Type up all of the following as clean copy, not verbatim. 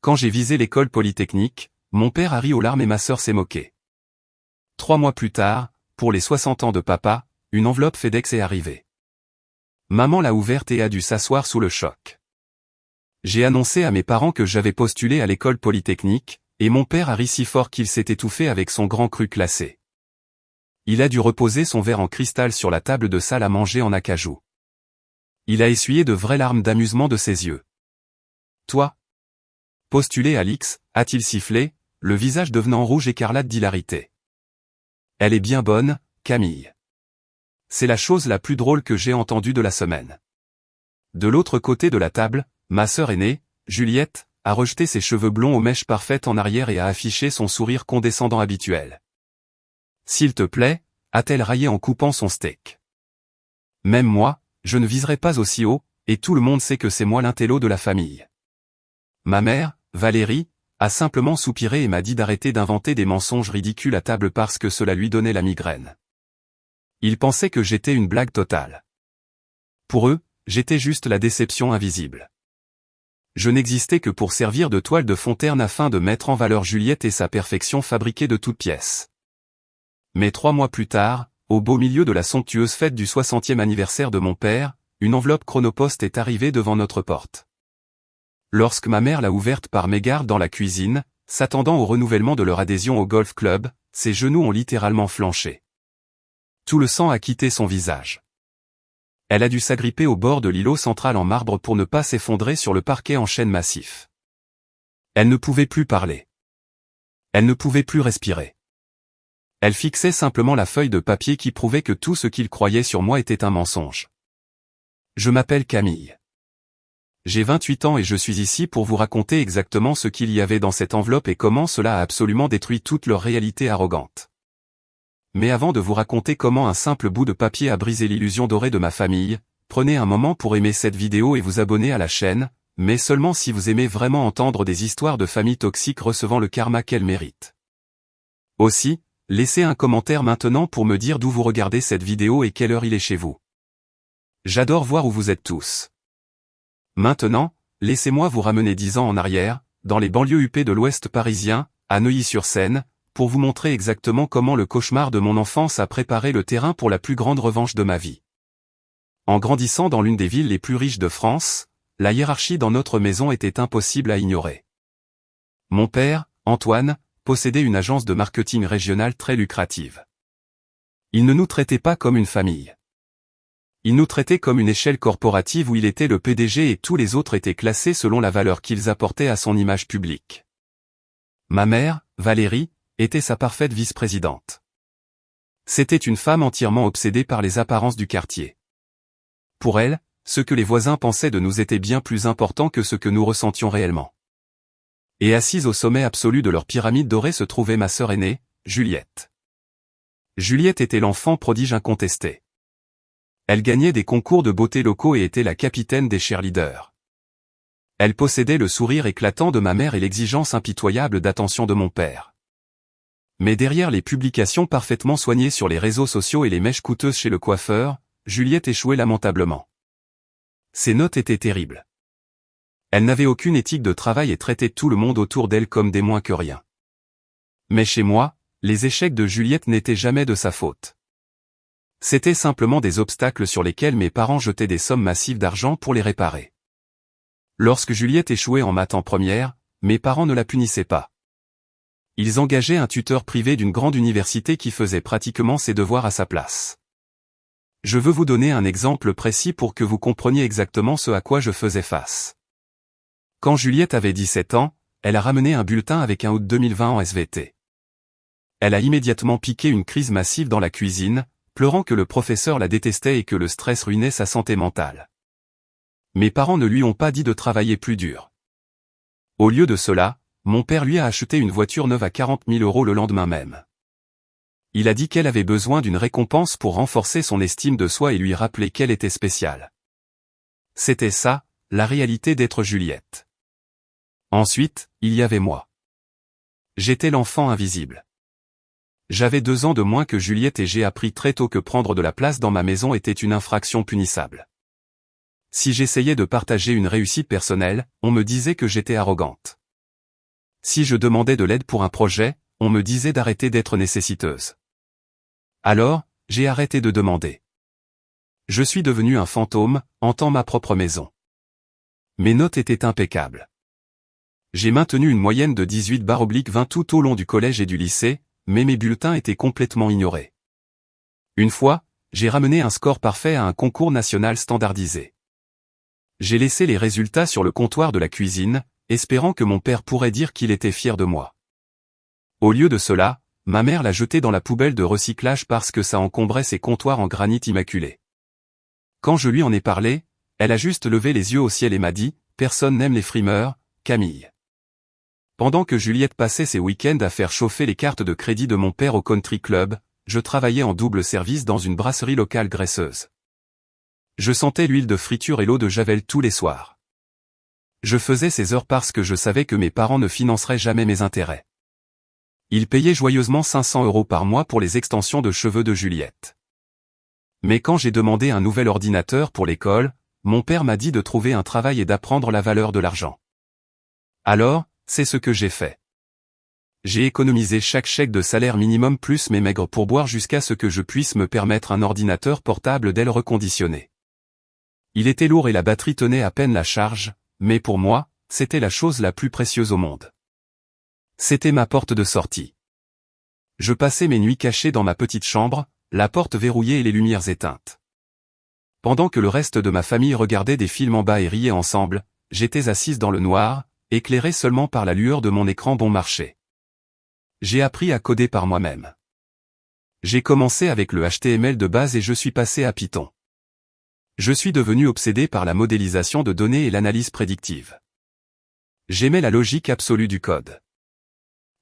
Quand j'ai visé l'école polytechnique, mon père a ri aux larmes et ma sœur s'est moquée. 3 mois plus tard, pour les 60 ans de papa, une enveloppe FedEx est arrivée. Maman l'a ouverte et a dû s'asseoir sous le choc. J'ai annoncé à mes parents que j'avais postulé à l'école polytechnique, et mon père a ri si fort qu'il s'est étouffé avec son grand cru glacé. Il a dû reposer son verre en cristal sur la table de salle à manger en acajou. Il a essuyé de vraies larmes d'amusement de ses yeux. Toi? Postulé à l'X, a-t-il sifflé, le visage devenant rouge écarlate d'hilarité. Elle est bien bonne, Camille. C'est la chose la plus drôle que j'ai entendue de la semaine. De l'autre côté de la table, ma sœur aînée, Juliette, a rejeté ses cheveux blonds aux mèches parfaites en arrière et a affiché son sourire condescendant habituel. S'il te plaît, a-t-elle raillé en coupant son steak. Même moi, je ne viserai pas aussi haut, et tout le monde sait que c'est moi l'intello de la famille. Ma mère, Valérie, a simplement soupiré et m'a dit d'arrêter d'inventer des mensonges ridicules à table parce que cela lui donnait la migraine. Ils pensaient que j'étais une blague totale. Pour eux, j'étais juste la déception invisible. Je n'existais que pour servir de toile de fond terne afin de mettre en valeur Juliette et sa perfection fabriquée de toutes pièces. Mais 3 mois plus tard, au beau milieu de la somptueuse fête du 60e anniversaire de mon père, une enveloppe Chronopost est arrivée devant notre porte. Lorsque ma mère l'a ouverte par mégarde dans la cuisine, s'attendant au renouvellement de leur adhésion au golf club, ses genoux ont littéralement flanché. Tout le sang a quitté son visage. Elle a dû s'agripper au bord de l'îlot central en marbre pour ne pas s'effondrer sur le parquet en chêne massif. Elle ne pouvait plus parler. Elle ne pouvait plus respirer. Elle fixait simplement la feuille de papier qui prouvait que tout ce qu'il croyait sur moi était un mensonge. Je m'appelle Camille. J'ai 28 ans et je suis ici pour vous raconter exactement ce qu'il y avait dans cette enveloppe et comment cela a absolument détruit toute leur réalité arrogante. Mais avant de vous raconter comment un simple bout de papier a brisé l'illusion dorée de ma famille, prenez un moment pour aimer cette vidéo et vous abonner à la chaîne, mais seulement si vous aimez vraiment entendre des histoires de familles toxiques recevant le karma qu'elles méritent. Aussi, laissez un commentaire maintenant pour me dire d'où vous regardez cette vidéo et quelle heure il est chez vous. J'adore voir où vous êtes tous. Maintenant, laissez-moi vous ramener 10 ans en arrière, dans les banlieues huppées de l'ouest parisien, à Neuilly-sur-Seine, pour vous montrer exactement comment le cauchemar de mon enfance a préparé le terrain pour la plus grande revanche de ma vie. En grandissant dans l'une des villes les plus riches de France, la hiérarchie dans notre maison était impossible à ignorer. Mon père, Antoine, possédait une agence de marketing régionale très lucrative. Il ne nous traitait pas comme une famille. Il nous traitait comme une échelle corporative où il était le PDG et tous les autres étaient classés selon la valeur qu'ils apportaient à son image publique. Ma mère, Valérie, était sa parfaite vice-présidente. C'était une femme entièrement obsédée par les apparences du quartier. Pour elle, ce que les voisins pensaient de nous était bien plus important que ce que nous ressentions réellement. Et assise au sommet absolu de leur pyramide dorée se trouvait ma sœur aînée, Juliette. Juliette était l'enfant prodige incontesté. Elle gagnait des concours de beauté locaux et était la capitaine des cheerleaders. Elle possédait le sourire éclatant de ma mère et l'exigence impitoyable d'attention de mon père. Mais derrière les publications parfaitement soignées sur les réseaux sociaux et les mèches coûteuses chez le coiffeur, Juliette échouait lamentablement. Ses notes étaient terribles. Elle n'avait aucune éthique de travail et traitait tout le monde autour d'elle comme des moins que rien. Mais chez moi, les échecs de Juliette n'étaient jamais de sa faute. C'étaient simplement des obstacles sur lesquels mes parents jetaient des sommes massives d'argent pour les réparer. Lorsque Juliette échouait en maths en première, mes parents ne la punissaient pas. Ils engageaient un tuteur privé d'une grande université qui faisait pratiquement ses devoirs à sa place. Je veux vous donner un exemple précis pour que vous compreniez exactement ce à quoi je faisais face. Quand Juliette avait 17 ans, elle a ramené un bulletin avec un août 2020 en SVT. Elle a immédiatement piqué une crise massive dans la cuisine, pleurant que le professeur la détestait et que le stress ruinait sa santé mentale. Mes parents ne lui ont pas dit de travailler plus dur. Au lieu de cela, mon père lui a acheté une voiture neuve à 40 000 € le lendemain même. Il a dit qu'elle avait besoin d'une récompense pour renforcer son estime de soi et lui rappeler qu'elle était spéciale. C'était ça, la réalité d'être Juliette. Ensuite, il y avait moi. J'étais l'enfant invisible. J'avais 2 ans de moins que Juliette et j'ai appris très tôt que prendre de la place dans ma maison était une infraction punissable. Si j'essayais de partager une réussite personnelle, on me disait que j'étais arrogante. Si je demandais de l'aide pour un projet, on me disait d'arrêter d'être nécessiteuse. Alors, j'ai arrêté de demander. Je suis devenu un fantôme, hantant ma propre maison. Mes notes étaient impeccables. J'ai maintenu une moyenne de 18/20 tout au long du collège et du lycée, mais mes bulletins étaient complètement ignorés. Une fois, j'ai ramené un score parfait à un concours national standardisé. J'ai laissé les résultats sur le comptoir de la cuisine, espérant que mon père pourrait dire qu'il était fier de moi. Au lieu de cela, ma mère l'a jeté dans la poubelle de recyclage parce que ça encombrait ses comptoirs en granit immaculé. Quand je lui en ai parlé, elle a juste levé les yeux au ciel et m'a dit « Personne n'aime les frimeurs, Camille ». Pendant que Juliette passait ses week-ends à faire chauffer les cartes de crédit de mon père au country club, je travaillais en double service dans une brasserie locale graisseuse. Je sentais l'huile de friture et l'eau de javel tous les soirs. Je faisais ces heures parce que je savais que mes parents ne financeraient jamais mes intérêts. Ils payaient joyeusement 500 € par mois pour les extensions de cheveux de Juliette. Mais quand j'ai demandé un nouvel ordinateur pour l'école, mon père m'a dit de trouver un travail et d'apprendre la valeur de l'argent. Alors, c'est ce que j'ai fait. J'ai économisé chaque chèque de salaire minimum plus mes maigres pourboires jusqu'à ce que je puisse me permettre un ordinateur portable d'aile reconditionné. Il était lourd et la batterie tenait à peine la charge, mais pour moi, c'était la chose la plus précieuse au monde. C'était ma porte de sortie. Je passais mes nuits cachées dans ma petite chambre, la porte verrouillée et les lumières éteintes. Pendant que le reste de ma famille regardait des films en bas et riait ensemble, j'étais assise dans le noir, éclairée seulement par la lueur de mon écran bon marché. J'ai appris à coder par moi-même. J'ai commencé avec le HTML de base et je suis passé à Python. Je suis devenu obsédé par la modélisation de données et l'analyse prédictive. J'aimais la logique absolue du code.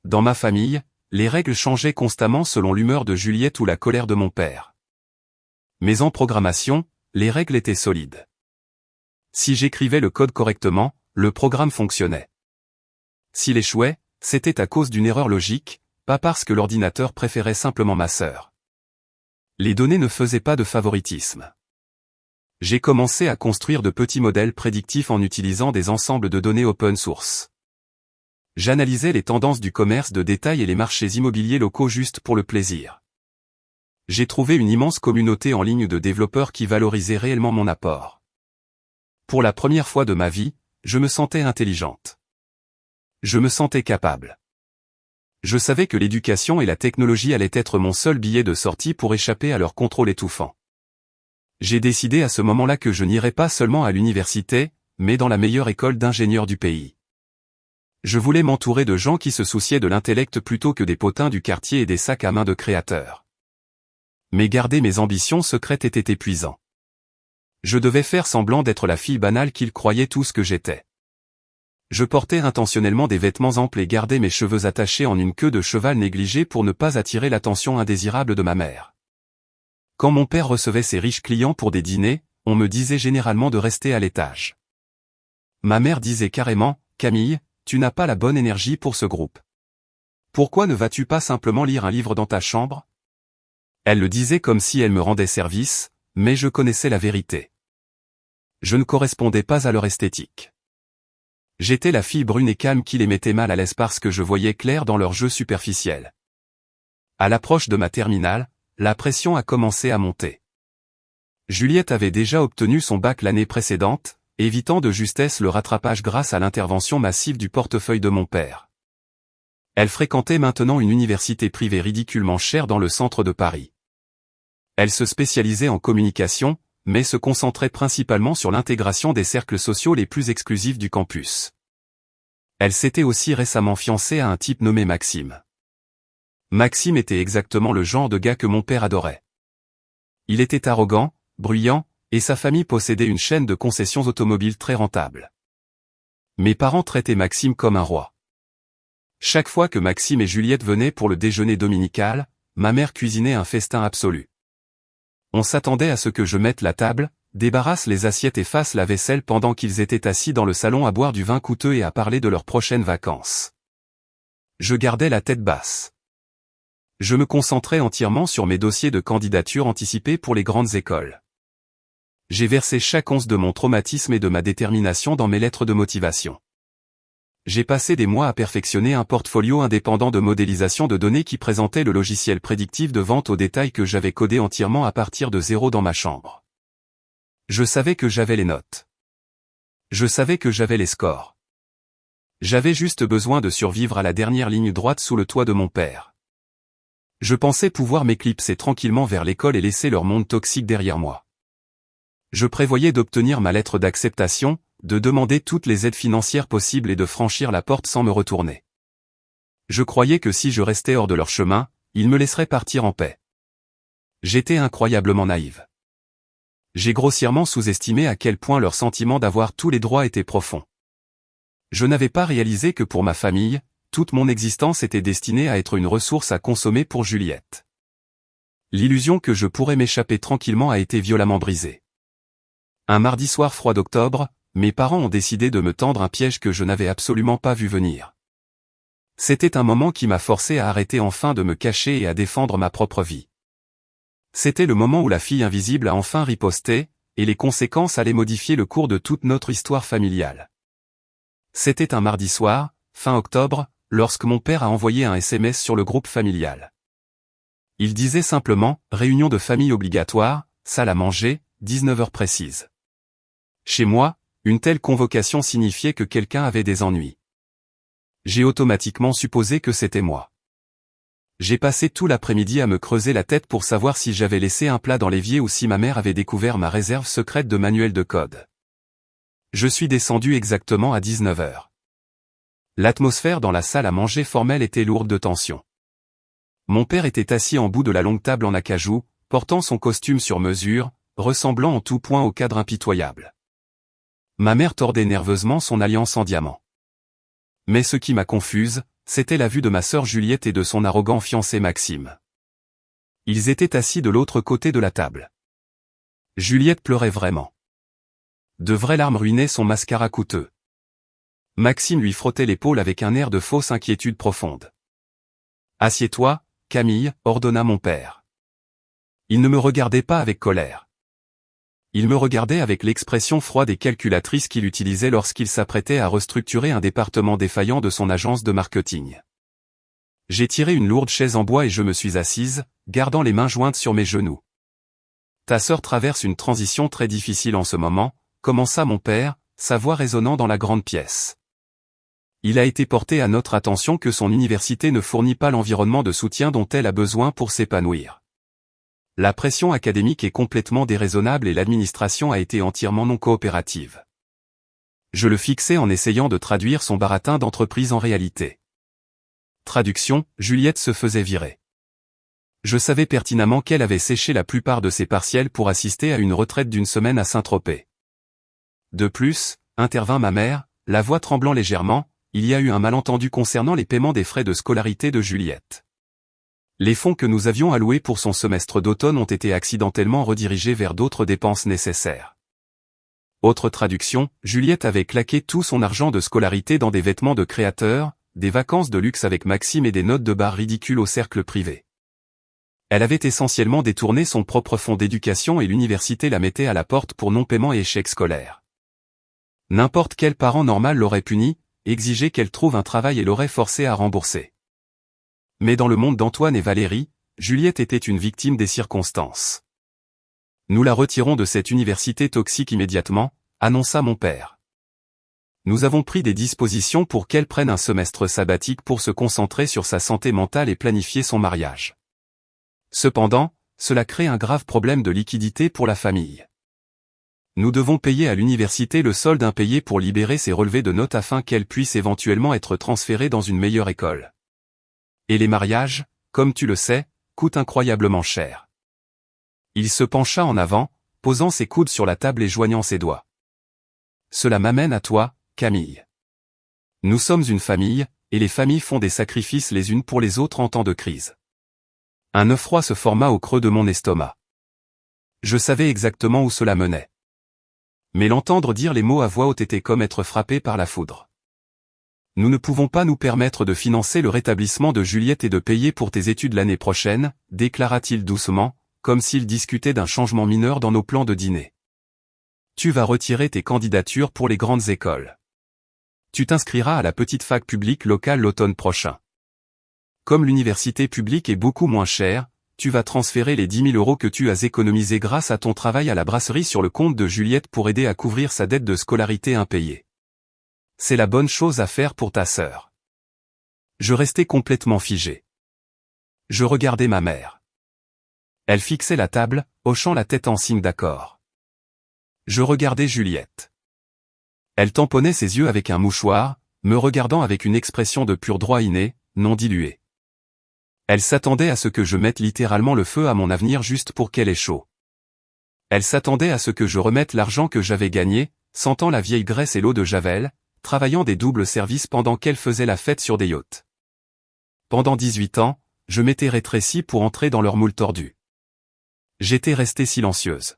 Dans ma famille, les règles changeaient constamment selon l'humeur de Juliette ou la colère de mon père. Mais en programmation, les règles étaient solides. Si j'écrivais le code correctement, le programme fonctionnait. S'il échouait, c'était à cause d'une erreur logique, pas parce que l'ordinateur préférait simplement ma sœur. Les données ne faisaient pas de favoritisme. J'ai commencé à construire de petits modèles prédictifs en utilisant des ensembles de données open source. J'analysais les tendances du commerce de détail et les marchés immobiliers locaux juste pour le plaisir. J'ai trouvé une immense communauté en ligne de développeurs qui valorisaient réellement mon apport. Pour la première fois de ma vie, je me sentais intelligente. Je me sentais capable. Je savais que l'éducation et la technologie allaient être mon seul billet de sortie pour échapper à leur contrôle étouffant. J'ai décidé à ce moment-là que je n'irais pas seulement à l'université, mais dans la meilleure école d'ingénieurs du pays. Je voulais m'entourer de gens qui se souciaient de l'intellect plutôt que des potins du quartier et des sacs à main de créateurs. Mais garder mes ambitions secrètes était épuisant. Je devais faire semblant d'être la fille banale qu'ils croyaient tous que j'étais. Je portais intentionnellement des vêtements amples et gardais mes cheveux attachés en une queue de cheval négligée pour ne pas attirer l'attention indésirable de ma mère. Quand mon père recevait ses riches clients pour des dîners, on me disait généralement de rester à l'étage. Ma mère disait carrément, « Camille, tu n'as pas la bonne énergie pour ce groupe. Pourquoi ne vas-tu pas simplement lire un livre dans ta chambre ?» Elle le disait comme si elle me rendait service, mais je connaissais la vérité. Je ne correspondais pas à leur esthétique. J'étais la fille brune et calme qui les mettait mal à l'aise parce que je voyais clair dans leur jeu superficiel. À l'approche de ma terminale, la pression a commencé à monter. Juliette avait déjà obtenu son bac l'année précédente, évitant de justesse le rattrapage grâce à l'intervention massive du portefeuille de mon père. Elle fréquentait maintenant une université privée ridiculement chère dans le centre de Paris. Elle se spécialisait en communication, mais se concentrait principalement sur l'intégration des cercles sociaux les plus exclusifs du campus. Elle s'était aussi récemment fiancée à un type nommé Maxime. Maxime était exactement le genre de gars que mon père adorait. Il était arrogant, bruyant, et sa famille possédait une chaîne de concessions automobiles très rentable. Mes parents traitaient Maxime comme un roi. Chaque fois que Maxime et Juliette venaient pour le déjeuner dominical, ma mère cuisinait un festin absolu. On s'attendait à ce que je mette la table, débarrasse les assiettes et fasse la vaisselle pendant qu'ils étaient assis dans le salon à boire du vin coûteux et à parler de leurs prochaines vacances. Je gardais la tête basse. Je me concentrais entièrement sur mes dossiers de candidature anticipés pour les grandes écoles. J'ai versé chaque once de mon traumatisme et de ma détermination dans mes lettres de motivation. J'ai passé des mois à perfectionner un portfolio indépendant de modélisation de données qui présentait le logiciel prédictif de vente au détail que j'avais codé entièrement à partir de zéro dans ma chambre. Je savais que j'avais les notes. Je savais que j'avais les scores. J'avais juste besoin de survivre à la dernière ligne droite sous le toit de mon père. Je pensais pouvoir m'éclipser tranquillement vers l'école et laisser leur monde toxique derrière moi. Je prévoyais d'obtenir ma lettre d'acceptation, de demander toutes les aides financières possibles et de franchir la porte sans me retourner. Je croyais que si je restais hors de leur chemin, ils me laisseraient partir en paix. J'étais incroyablement naïve. J'ai grossièrement sous-estimé à quel point leur sentiment d'avoir tous les droits était profond. Je n'avais pas réalisé que pour ma famille, toute mon existence était destinée à être une ressource à consommer pour Juliette. L'illusion que je pourrais m'échapper tranquillement a été violemment brisée. Un mardi soir froid d'octobre, mes parents ont décidé de me tendre un piège que je n'avais absolument pas vu venir. C'était un moment qui m'a forcé à arrêter enfin de me cacher et à défendre ma propre vie. C'était le moment où la fille invisible a enfin riposté, et les conséquences allaient modifier le cours de toute notre histoire familiale. C'était un mardi soir, fin octobre, lorsque mon père a envoyé un SMS sur le groupe familial. Il disait simplement « Réunion de famille obligatoire, salle à manger, 19h précises ». Chez moi, une telle convocation signifiait que quelqu'un avait des ennuis. J'ai automatiquement supposé que c'était moi. J'ai passé tout l'après-midi à me creuser la tête pour savoir si j'avais laissé un plat dans l'évier ou si ma mère avait découvert ma réserve secrète de manuel de code. Je suis descendu exactement à 19h. L'atmosphère dans la salle à manger formelle était lourde de tension. Mon père était assis en bout de la longue table en acajou, portant son costume sur mesure, ressemblant en tout point au cadre impitoyable. Ma mère tordait nerveusement son alliance en diamant. Mais ce qui m'a confuse, c'était la vue de ma sœur Juliette et de son arrogant fiancé Maxime. Ils étaient assis de l'autre côté de la table. Juliette pleurait vraiment. De vraies larmes ruinaient son mascara coûteux. Maxime lui frottait l'épaule avec un air de fausse inquiétude profonde. « Assieds-toi, Camille, ordonna mon père. Il ne me regardait pas avec colère. Il me regardait avec l'expression froide et calculatrice qu'il utilisait lorsqu'il s'apprêtait à restructurer un département défaillant de son agence de marketing. J'ai tiré une lourde chaise en bois et je me suis assise, gardant les mains jointes sur mes genoux. « Ta sœur traverse une transition très difficile en ce moment », commença mon père, sa voix résonnant dans la grande pièce. Il a été porté à notre attention que son université ne fournit pas l'environnement de soutien dont elle a besoin pour s'épanouir. La pression académique est complètement déraisonnable et l'administration a été entièrement non coopérative. Je le fixais en essayant de traduire son baratin d'entreprise en réalité. Traduction, Juliette se faisait virer. Je savais pertinemment qu'elle avait séché la plupart de ses partiels pour assister à une retraite d'une semaine à Saint-Tropez. De plus, intervint ma mère, la voix tremblant légèrement, il y a eu un malentendu concernant les paiements des frais de scolarité de Juliette. Les fonds que nous avions alloués pour son semestre d'automne ont été accidentellement redirigés vers d'autres dépenses nécessaires. Autre traduction, Juliette avait claqué tout son argent de scolarité dans des vêtements de créateur, des vacances de luxe avec Maxime et des notes de bar ridicules au cercle privé. Elle avait essentiellement détourné son propre fonds d'éducation et l'université la mettait à la porte pour non-paiement et échec scolaire. N'importe quel parent normal l'aurait punie, exigé qu'elle trouve un travail et l'aurait forcée à rembourser. Mais dans le monde d'Antoine et Valérie, Juliette était une victime des circonstances. Nous la retirons de cette université toxique immédiatement, annonça mon père. Nous avons pris des dispositions pour qu'elle prenne un semestre sabbatique pour se concentrer sur sa santé mentale et planifier son mariage. Cependant, cela crée un grave problème de liquidité pour la famille. Nous devons payer à l'université le solde impayé pour libérer ses relevés de notes afin qu'elle puisse éventuellement être transférée dans une meilleure école. Et les mariages, comme tu le sais, coûtent incroyablement cher. Il se pencha en avant, posant ses coudes sur la table et joignant ses doigts. Cela m'amène à toi, Camille. Nous sommes une famille, et les familles font des sacrifices les unes pour les autres en temps de crise. Un œuf froid se forma au creux de mon estomac. Je savais exactement où cela menait. Mais l'entendre dire les mots à voix haute était comme être frappé par la foudre. Nous ne pouvons pas nous permettre de financer le rétablissement de Juliette et de payer pour tes études l'année prochaine, déclara-t-il doucement, comme s'il discutait d'un changement mineur dans nos plans de dîner. Tu vas retirer tes candidatures pour les grandes écoles. Tu t'inscriras à la petite fac publique locale l'automne prochain. Comme l'université publique est beaucoup moins chère, tu vas transférer les 10 000 € que tu as économisés grâce à ton travail à la brasserie sur le compte de Juliette pour aider à couvrir sa dette de scolarité impayée. C'est la bonne chose à faire pour ta sœur. Je restais complètement figé. Je regardais ma mère. Elle fixait la table, hochant la tête en signe d'accord. Je regardais Juliette. Elle tamponnait ses yeux avec un mouchoir, me regardant avec une expression de pur droit inné, non diluée. Elle s'attendait à ce que je mette littéralement le feu à mon avenir juste pour qu'elle ait chaud. Elle s'attendait à ce que je remette l'argent que j'avais gagné, sentant la vieille graisse et l'eau de Javel, travaillant des doubles services pendant qu'elle faisait la fête sur des yachts. Pendant 18 ans, je m'étais rétréci pour entrer dans leur moule tordu. J'étais restée silencieuse.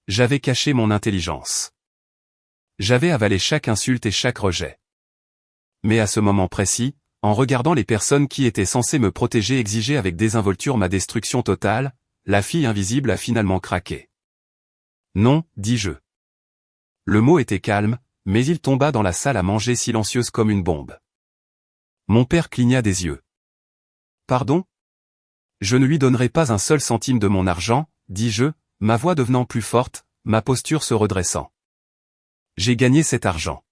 J'avais caché mon intelligence. J'avais avalé chaque insulte et chaque rejet. Mais à ce moment précis, en regardant les personnes qui étaient censées me protéger exiger avec désinvolture ma destruction totale, la fille invisible a finalement craqué. Non, dis-je. Le mot était calme, mais il tomba dans la salle à manger silencieuse comme une bombe. Mon père cligna des yeux. Pardon ? Je ne lui donnerai pas un seul centime de mon argent, dis-je, ma voix devenant plus forte, ma posture se redressant. J'ai gagné cet argent.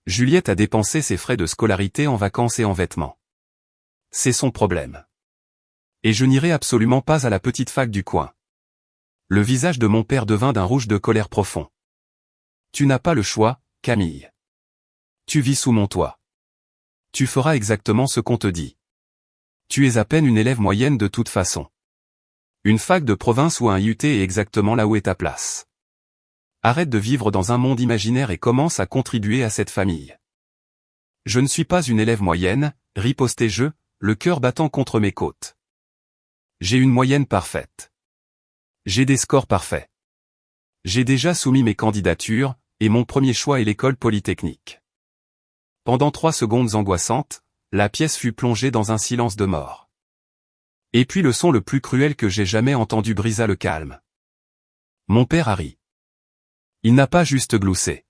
Juliette a dépensé ses frais de scolarité en vacances et en vêtements. C'est son problème. Et je n'irai absolument pas à la petite fac du coin. Le visage de mon père devint d'un rouge de colère profond. Tu n'as pas le choix, Camille. Tu vis sous mon toit. Tu feras exactement ce qu'on te dit. Tu es à peine une élève moyenne de toute façon. Une fac de province ou un IUT est exactement là où est ta place. Arrête de vivre dans un monde imaginaire et commence à contribuer à cette famille. Je ne suis pas une élève moyenne, ripostai-je, le cœur battant contre mes côtes. J'ai une moyenne parfaite. J'ai des scores parfaits. J'ai déjà soumis mes candidatures, et mon premier choix est l'école polytechnique. Pendant 3 secondes angoissantes, la pièce fut plongée dans un silence de mort. Et puis le son le plus cruel que j'ai jamais entendu brisa le calme. Mon père a ri. Il n'a pas juste gloussé.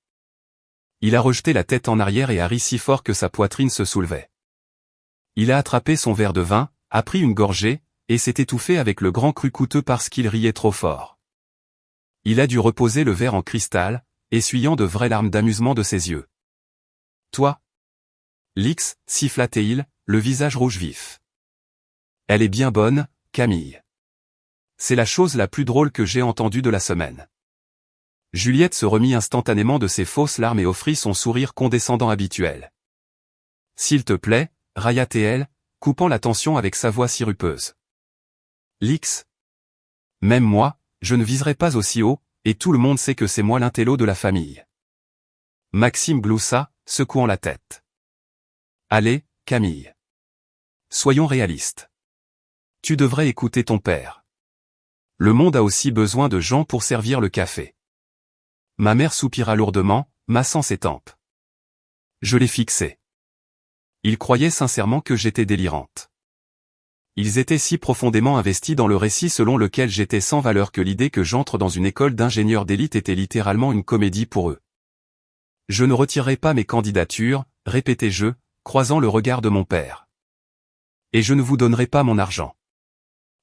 Il a rejeté la tête en arrière et a ri si fort que sa poitrine se soulevait. Il a attrapé son verre de vin, a pris une gorgée, et s'est étouffé avec le grand cru coûteux parce qu'il riait trop fort. Il a dû reposer le verre en cristal, essuyant de vraies larmes d'amusement de ses yeux. Toi ? Lix, siffla-t-il, le visage rouge vif. Elle est bien bonne, Camille. C'est la chose la plus drôle que j'ai entendue de la semaine. Juliette se remit instantanément de ses fausses larmes et offrit son sourire condescendant habituel. S'il te plaît, railla-t-elle, coupant la tension avec sa voix sirupeuse. Lix. Même moi, je ne viserai pas aussi haut, et tout le monde sait que c'est moi l'intello de la famille. Maxime gloussa, secouant la tête. Allez, Camille. Soyons réalistes. Tu devrais écouter ton père. Le monde a aussi besoin de gens pour servir le café. Ma mère soupira lourdement, massant ses tempes. Je les fixais. Ils croyaient sincèrement que j'étais délirante. Ils étaient si profondément investis dans le récit selon lequel j'étais sans valeur que l'idée que j'entre dans une école d'ingénieurs d'élite était littéralement une comédie pour eux. Je ne retirerai pas mes candidatures, répétai-je, croisant le regard de mon père. Et je ne vous donnerai pas mon argent.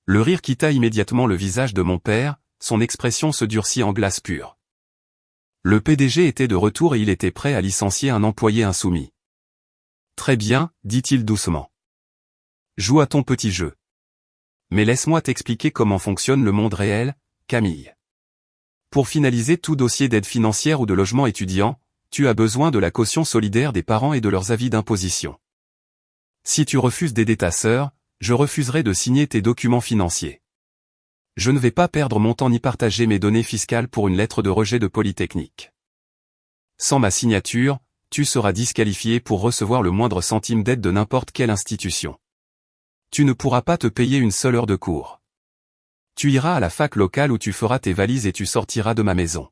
Le rire quitta immédiatement le visage de mon père, son expression se durcit en glace pure. Le PDG était de retour et il était prêt à licencier un employé insoumis. Très bien, dit-il doucement. Joue à ton petit jeu. Mais laisse-moi t'expliquer comment fonctionne le monde réel, Camille. Pour finaliser tout dossier d'aide financière ou de logement étudiant, tu as besoin de la caution solidaire des parents et de leurs avis d'imposition. Si tu refuses d'aider ta sœur, je refuserai de signer tes documents financiers. Je ne vais pas perdre mon temps ni partager mes données fiscales pour une lettre de rejet de Polytechnique. Sans ma signature, tu seras disqualifié pour recevoir le moindre centime d'aide de n'importe quelle institution. Tu ne pourras pas te payer une seule heure de cours. Tu iras à la fac locale où tu feras tes valises et tu sortiras de ma maison.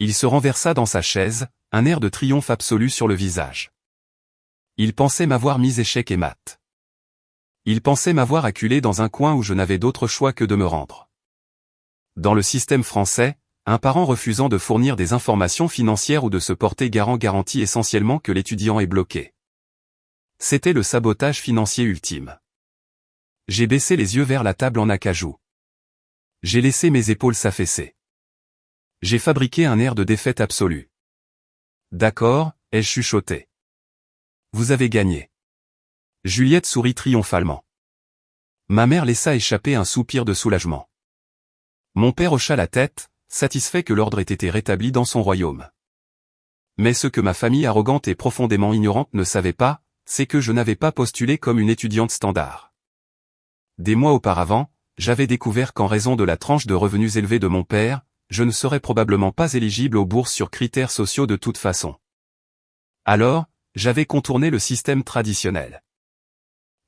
Il se renversa dans sa chaise, un air de triomphe absolu sur le visage. Il pensait m'avoir mis échec et mat. Il pensait m'avoir acculé dans un coin où je n'avais d'autre choix que de me rendre. Dans le système français, Un parent refusant de fournir des informations financières ou de se porter garant garantit essentiellement que l'étudiant est bloqué. C'était le sabotage financier ultime. J'ai baissé les yeux vers la table en acajou. J'ai laissé mes épaules s'affaisser. J'ai fabriqué un air de défaite absolue. D'accord, ai-je chuchoté. Vous avez gagné. Juliette sourit triomphalement. Ma mère laissa échapper un soupir de soulagement. Mon père hocha la tête, satisfait que l'ordre ait été rétabli dans son royaume. Mais ce que ma famille arrogante et profondément ignorante ne savait pas, c'est que je n'avais pas postulé comme une étudiante standard. Des mois auparavant, j'avais découvert qu'en raison de la tranche de revenus élevés de mon père, je ne serais probablement pas éligible aux bourses sur critères sociaux de toute façon. Alors, j'avais contourné le système traditionnel.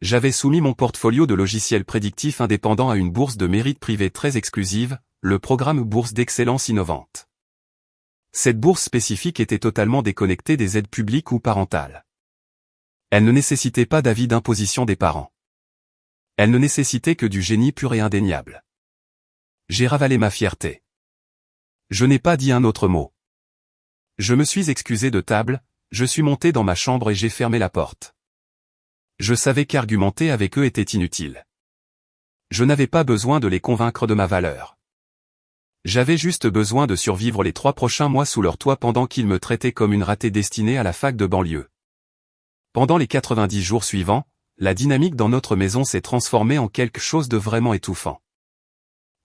J'avais soumis mon portfolio de logiciels prédictifs indépendants à une bourse de mérite privée très exclusive, le programme Bourse d'excellence innovante. Cette bourse spécifique était totalement déconnectée des aides publiques ou parentales. Elle ne nécessitait pas d'avis d'imposition des parents. Elle ne nécessitait que du génie pur et indéniable. J'ai ravalé ma fierté. Je n'ai pas dit un autre mot. Je me suis excusé de table, je suis monté dans ma chambre et j'ai fermé la porte. Je savais qu'argumenter avec eux était inutile. Je n'avais pas besoin de les convaincre de ma valeur. J'avais juste besoin de survivre les 3 prochains mois sous leur toit pendant qu'ils me traitaient comme une ratée destinée à la fac de banlieue. Pendant les 90 jours suivants, la dynamique dans notre maison s'est transformée en quelque chose de vraiment étouffant.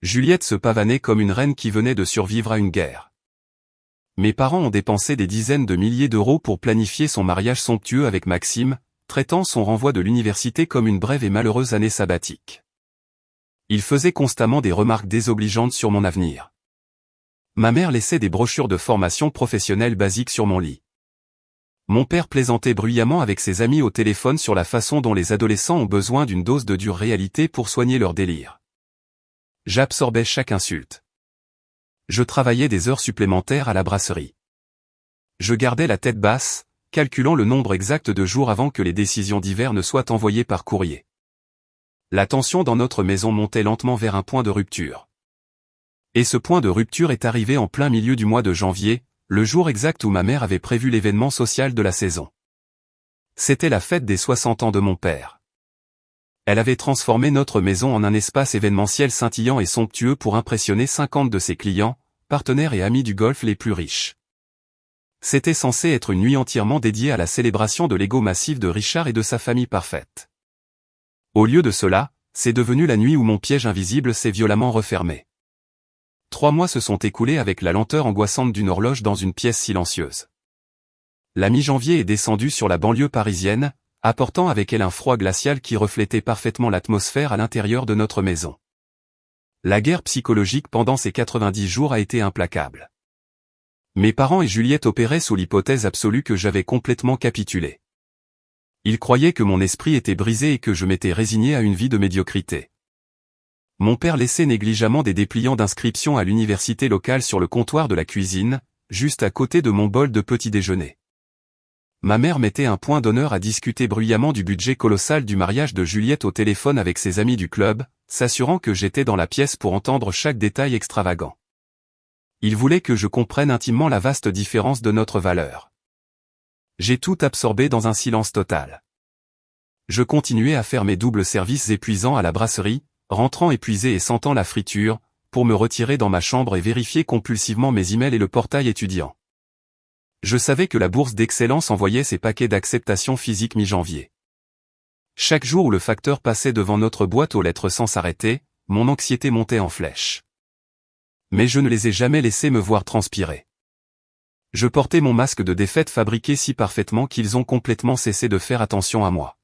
Juliette se pavanait comme une reine qui venait de survivre à une guerre. Mes parents ont dépensé des dizaines de milliers d'euros pour planifier son mariage somptueux avec Maxime, traitant son renvoi de l'université comme une brève et malheureuse année sabbatique. Il faisait constamment des remarques désobligeantes sur mon avenir. Ma mère laissait des brochures de formation professionnelle basique sur mon lit. Mon père plaisantait bruyamment avec ses amis au téléphone sur la façon dont les adolescents ont besoin d'une dose de dure réalité pour soigner leur délire. J'absorbais chaque insulte. Je travaillais des heures supplémentaires à la brasserie. Je gardais la tête basse, calculant le nombre exact de jours avant que les décisions d'hiver ne soient envoyées par courrier. La tension dans notre maison montait lentement vers un point de rupture. Et ce point de rupture est arrivé en plein milieu du mois de janvier, le jour exact où ma mère avait prévu l'événement social de la saison. C'était la fête des 60 ans de mon père. Elle avait transformé notre maison en un espace événementiel scintillant et somptueux pour impressionner 50 de ses clients, partenaires et amis du golf les plus riches. C'était censé être une nuit entièrement dédiée à la célébration de l'ego massif de Richard et de sa famille parfaite. Au lieu de cela, c'est devenu la nuit où mon piège invisible s'est violemment refermé. 3 mois se sont écoulés avec la lenteur angoissante d'une horloge dans une pièce silencieuse. La mi-janvier est descendue sur la banlieue parisienne, apportant avec elle un froid glacial qui reflétait parfaitement l'atmosphère à l'intérieur de notre maison. La guerre psychologique pendant ces 90 jours a été implacable. Mes parents et Juliette opéraient sous l'hypothèse absolue que j'avais complètement capitulé. Ils croyaient que mon esprit était brisé et que je m'étais résigné à une vie de médiocrité. Mon père laissait négligemment des dépliants d'inscription à l'université locale sur le comptoir de la cuisine, juste à côté de mon bol de petit déjeuner. Ma mère mettait un point d'honneur à discuter bruyamment du budget colossal du mariage de Juliette au téléphone avec ses amis du club, s'assurant que j'étais dans la pièce pour entendre chaque détail extravagant. Il voulait que je comprenne intimement la vaste différence de notre valeur. J'ai tout absorbé dans un silence total. Je continuais à faire mes doubles services épuisants à la brasserie, rentrant épuisé et sentant la friture, pour me retirer dans ma chambre et vérifier compulsivement mes emails et le portail étudiant. Je savais que la bourse d'excellence envoyait ses paquets d'acceptation physique mi-janvier. Chaque jour où le facteur passait devant notre boîte aux lettres sans s'arrêter, mon anxiété montait en flèche. Mais je ne les ai jamais laissés me voir transpirer. Je portais mon masque de défaite fabriqué si parfaitement qu'ils ont complètement cessé de faire attention à moi.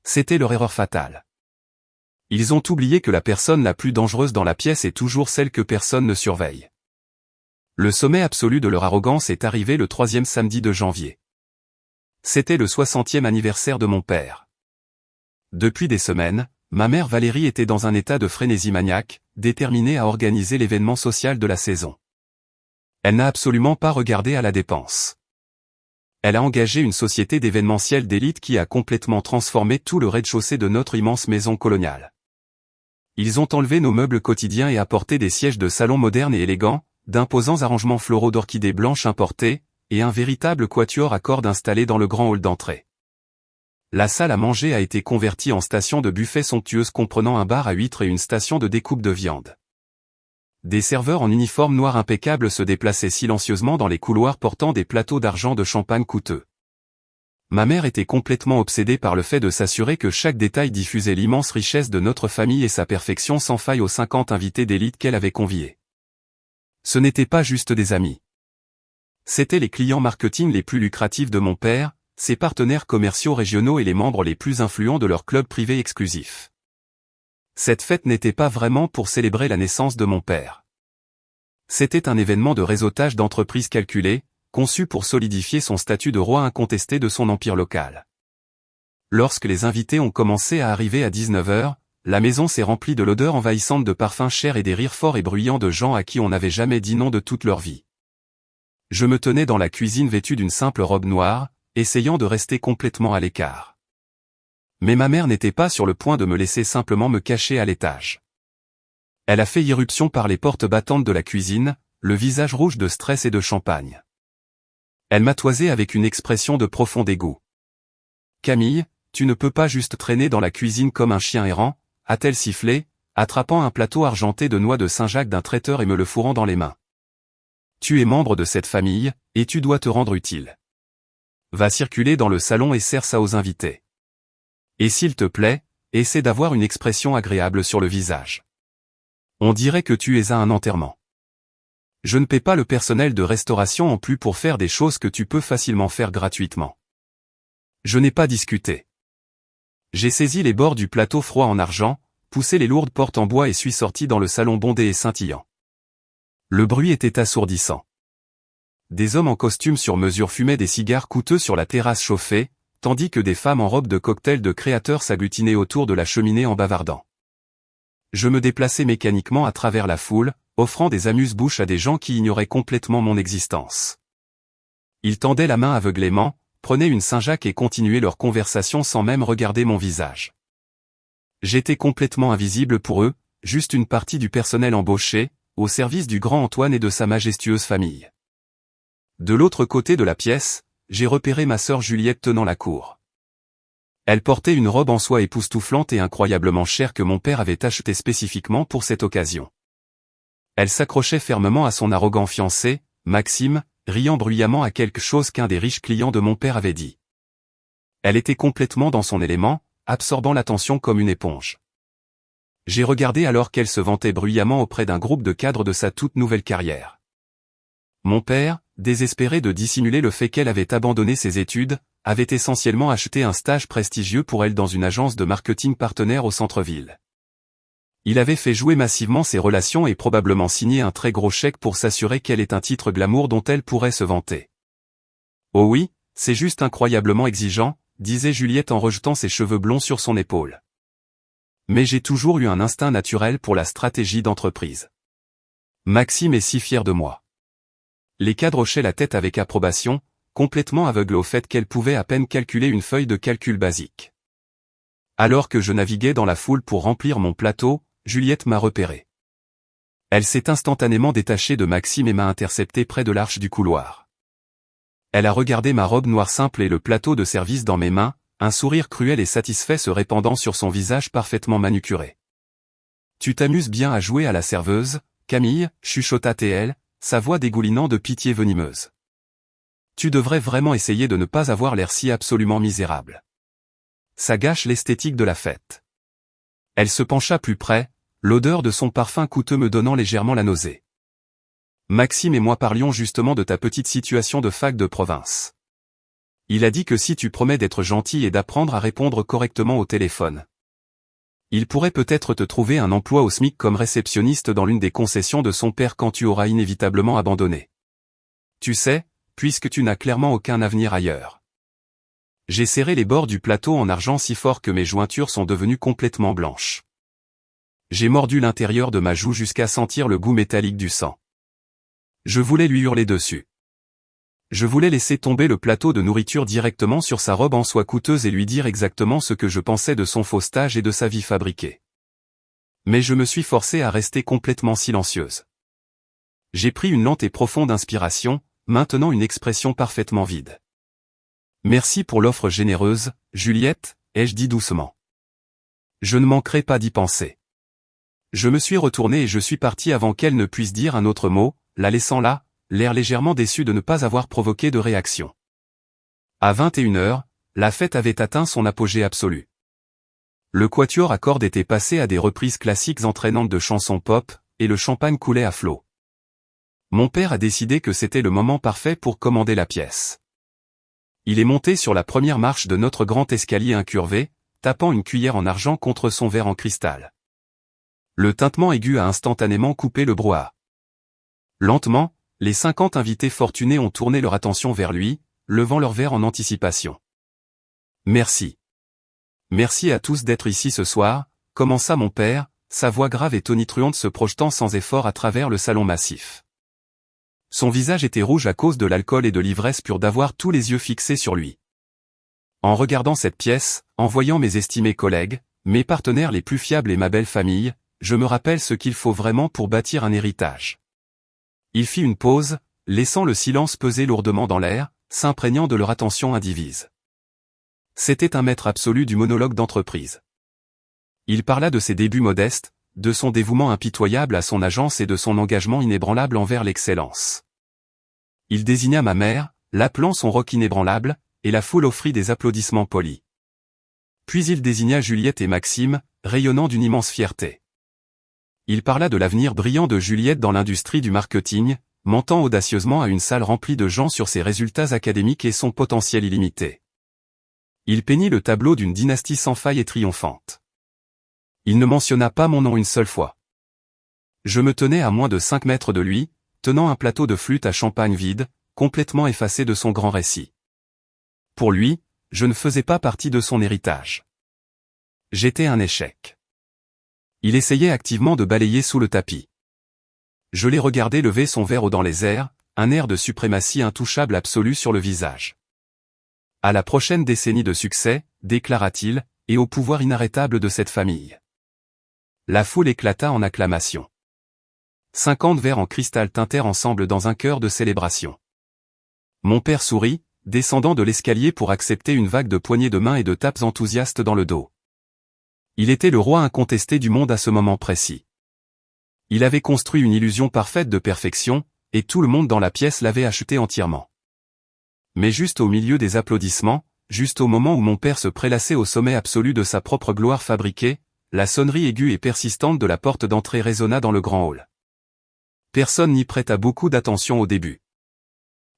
C'était leur erreur fatale. Ils ont oublié que la personne la plus dangereuse dans la pièce est toujours celle que personne ne surveille. Le sommet absolu de leur arrogance est arrivé le 3e samedi de janvier. C'était le 60e anniversaire de mon père. Depuis des semaines, ma mère Valérie était dans un état de frénésie maniaque, déterminée à organiser l'événement social de la saison. Elle n'a absolument pas regardé à la dépense. Elle a engagé une société d'événementiel d'élite qui a complètement transformé tout le rez-de-chaussée de notre immense maison coloniale. Ils ont enlevé nos meubles quotidiens et apporté des sièges de salon modernes et élégants, d'imposants arrangements floraux d'orchidées blanches importées, et un véritable quatuor à cordes installé dans le grand hall d'entrée. La salle à manger a été convertie en station de buffet somptueuse comprenant un bar à huîtres et une station de découpe de viande. Des serveurs en uniforme noir impeccable se déplaçaient silencieusement dans les couloirs portant des plateaux d'argent de champagne coûteux. Ma mère était complètement obsédée par le fait de s'assurer que chaque détail diffusait l'immense richesse de notre famille et sa perfection sans faille aux 50 invités d'élite qu'elle avait conviés. Ce n'étaient pas juste des amis. C'étaient les clients marketing les plus lucratifs de mon père, ses partenaires commerciaux régionaux et les membres les plus influents de leur club privé exclusif. Cette fête n'était pas vraiment pour célébrer la naissance de mon père. C'était un événement de réseautage d'entreprise calculé, conçu pour solidifier son statut de roi incontesté de son empire local. Lorsque les invités ont commencé à arriver à 19h, la maison s'est remplie de l'odeur envahissante de parfums chers et des rires forts et bruyants de gens à qui on n'avait jamais dit non de toute leur vie. Je me tenais dans la cuisine vêtu d'une simple robe noire, essayant de rester complètement à l'écart. Mais ma mère n'était pas sur le point de me laisser simplement me cacher à l'étage. Elle a fait irruption par les portes battantes de la cuisine, le visage rouge de stress et de champagne. Elle m'a toisé avec une expression de profond dégoût. « Camille, tu ne peux pas juste traîner dans la cuisine comme un chien errant », a-t-elle sifflé, attrapant un plateau argenté de noix de Saint-Jacques d'un traiteur et me le fourrant dans les mains. « Tu es membre de cette famille, et tu dois te rendre utile. Va circuler dans le salon et sers ça aux invités. Et s'il te plaît, essaie d'avoir une expression agréable sur le visage. On dirait que tu es à un enterrement. Je ne paie pas le personnel de restauration en plus pour faire des choses que tu peux facilement faire gratuitement. » Je n'ai pas discuté. J'ai saisi les bords du plateau froid en argent, poussé les lourdes portes en bois et suis sorti dans le salon bondé et scintillant. Le bruit était assourdissant. Des hommes en costume sur mesure fumaient des cigares coûteux sur la terrasse chauffée, tandis que des femmes en robe de cocktail de créateurs s'agglutinaient autour de la cheminée en bavardant. Je me déplaçais mécaniquement à travers la foule, offrant des amuse-bouches à des gens qui ignoraient complètement mon existence. Ils tendaient la main aveuglément, prenaient une Saint-Jacques et continuaient leur conversation sans même regarder mon visage. J'étais complètement invisible pour eux, juste une partie du personnel embauché, au service du grand Antoine et de sa majestueuse famille. De l'autre côté de la pièce, j'ai repéré ma sœur Juliette tenant la cour. Elle portait une robe en soie époustouflante et incroyablement chère que mon père avait achetée spécifiquement pour cette occasion. Elle s'accrochait fermement à son arrogant fiancé, Maxime, riant bruyamment à quelque chose qu'un des riches clients de mon père avait dit. Elle était complètement dans son élément, absorbant l'attention comme une éponge. J'ai regardé alors qu'elle se vantait bruyamment auprès d'un groupe de cadres de sa toute nouvelle carrière. Mon père, désespéré de dissimuler le fait qu'elle avait abandonné ses études, avait essentiellement acheté un stage prestigieux pour elle dans une agence de marketing partenaire au centre-ville. Il avait fait jouer massivement ses relations et probablement signé un très gros chèque pour s'assurer qu'elle ait un titre glamour dont elle pourrait se vanter. « Oh oui, c'est juste incroyablement exigeant », disait Juliette en rejetant ses cheveux blonds sur son épaule. Mais j'ai toujours eu un instinct naturel pour la stratégie d'entreprise. Maxime est si fier de moi. Les cadres hochaient la tête avec approbation, complètement aveugles au fait qu'elle pouvait à peine calculer une feuille de calcul basique. Alors que je naviguais dans la foule pour remplir mon plateau, Juliette m'a repéré. Elle s'est instantanément détachée de Maxime et m'a intercepté près de l'arche du couloir. Elle a regardé ma robe noire simple et le plateau de service dans mes mains, un sourire cruel et satisfait se répandant sur son visage parfaitement manucuré. « Tu t'amuses bien à jouer à la serveuse, Camille » chuchota-t-elle, sa voix dégoulinant de pitié venimeuse. « Tu devrais vraiment essayer de ne pas avoir l'air si absolument misérable. Ça gâche l'esthétique de la fête. » Elle se pencha plus près, l'odeur de son parfum coûteux me donnant légèrement la nausée. « Maxime et moi parlions justement de ta petite situation de fac de province. Il a dit que si tu promets d'être gentil et d'apprendre à répondre correctement au téléphone, il pourrait peut-être te trouver un emploi au SMIC comme réceptionniste dans l'une des concessions de son père quand tu auras inévitablement abandonné. Tu sais, puisque tu n'as clairement aucun avenir ailleurs. » J'ai serré les bords du plateau en argent si fort que mes jointures sont devenues complètement blanches. J'ai mordu l'intérieur de ma joue jusqu'à sentir le goût métallique du sang. Je voulais lui hurler dessus. Je voulais laisser tomber le plateau de nourriture directement sur sa robe en soie coûteuse et lui dire exactement ce que je pensais de son faux stage et de sa vie fabriquée. Mais je me suis forcé à rester complètement silencieuse. J'ai pris une lente et profonde inspiration, maintenant une expression parfaitement vide. Merci pour l'offre généreuse, Juliette, ai-je dit doucement. Je ne manquerai pas d'y penser. Je me suis retourné et je suis parti avant qu'elle ne puisse dire un autre mot, la laissant là, l'air légèrement déçu de ne pas avoir provoqué de réaction. À 21h, la fête avait atteint son apogée absolu. Le quatuor à cordes était passé à des reprises classiques entraînantes de chansons pop, et le champagne coulait à flots. Mon père a décidé que c'était le moment parfait pour commander la pièce. Il est monté sur la première marche de notre grand escalier incurvé, tapant une cuillère en argent contre son verre en cristal. Le tintement aigu a instantanément coupé le brouhaha. Lentement, les 50 invités fortunés ont tourné leur attention vers lui, levant leur verre en anticipation. Merci. Merci à tous d'être ici ce soir, commença mon père, sa voix grave et tonitruante se projetant sans effort à travers le salon massif. Son visage était rouge à cause de l'alcool et de l'ivresse pure d'avoir tous les yeux fixés sur lui. En regardant cette pièce, en voyant mes estimés collègues, mes partenaires les plus fiables et ma belle famille, je me rappelle ce qu'il faut vraiment pour bâtir un héritage. Il fit une pause, laissant le silence peser lourdement dans l'air, s'imprégnant de leur attention indivise. C'était un maître absolu du monologue d'entreprise. Il parla de ses débuts modestes, de son dévouement impitoyable à son agence et de son engagement inébranlable envers l'excellence. Il désigna ma mère, l'appelant son roc inébranlable, et la foule offrit des applaudissements polis. Puis il désigna Juliette et Maxime, rayonnant d'une immense fierté. Il parla de l'avenir brillant de Juliette dans l'industrie du marketing, mentant audacieusement à une salle remplie de gens sur ses résultats académiques et son potentiel illimité. Il peignit le tableau d'une dynastie sans faille et triomphante. Il ne mentionna pas mon nom une seule fois. Je me tenais à moins de 5 mètres de lui, tenant un plateau de flûte à champagne vide, complètement effacé de son grand récit. Pour lui, je ne faisais pas partie de son héritage. J'étais un échec. Il essayait activement de balayer sous le tapis. Je l'ai regardé lever son verre haut dans les airs, un air de suprématie intouchable absolue sur le visage. À la prochaine décennie de succès, déclara-t-il, et au pouvoir inarrêtable de cette famille. La foule éclata en acclamations. 50 verres en cristal tintèrent ensemble dans un chœur de célébration. Mon père sourit, descendant de l'escalier pour accepter une vague de poignées de main et de tapes enthousiastes dans le dos. Il était le roi incontesté du monde à ce moment précis. Il avait construit une illusion parfaite de perfection, et tout le monde dans la pièce l'avait acheté entièrement. Mais juste au milieu des applaudissements, juste au moment où mon père se prélassait au sommet absolu de sa propre gloire fabriquée, la sonnerie aiguë et persistante de la porte d'entrée résonna dans le grand hall. Personne n'y prêta beaucoup d'attention au début.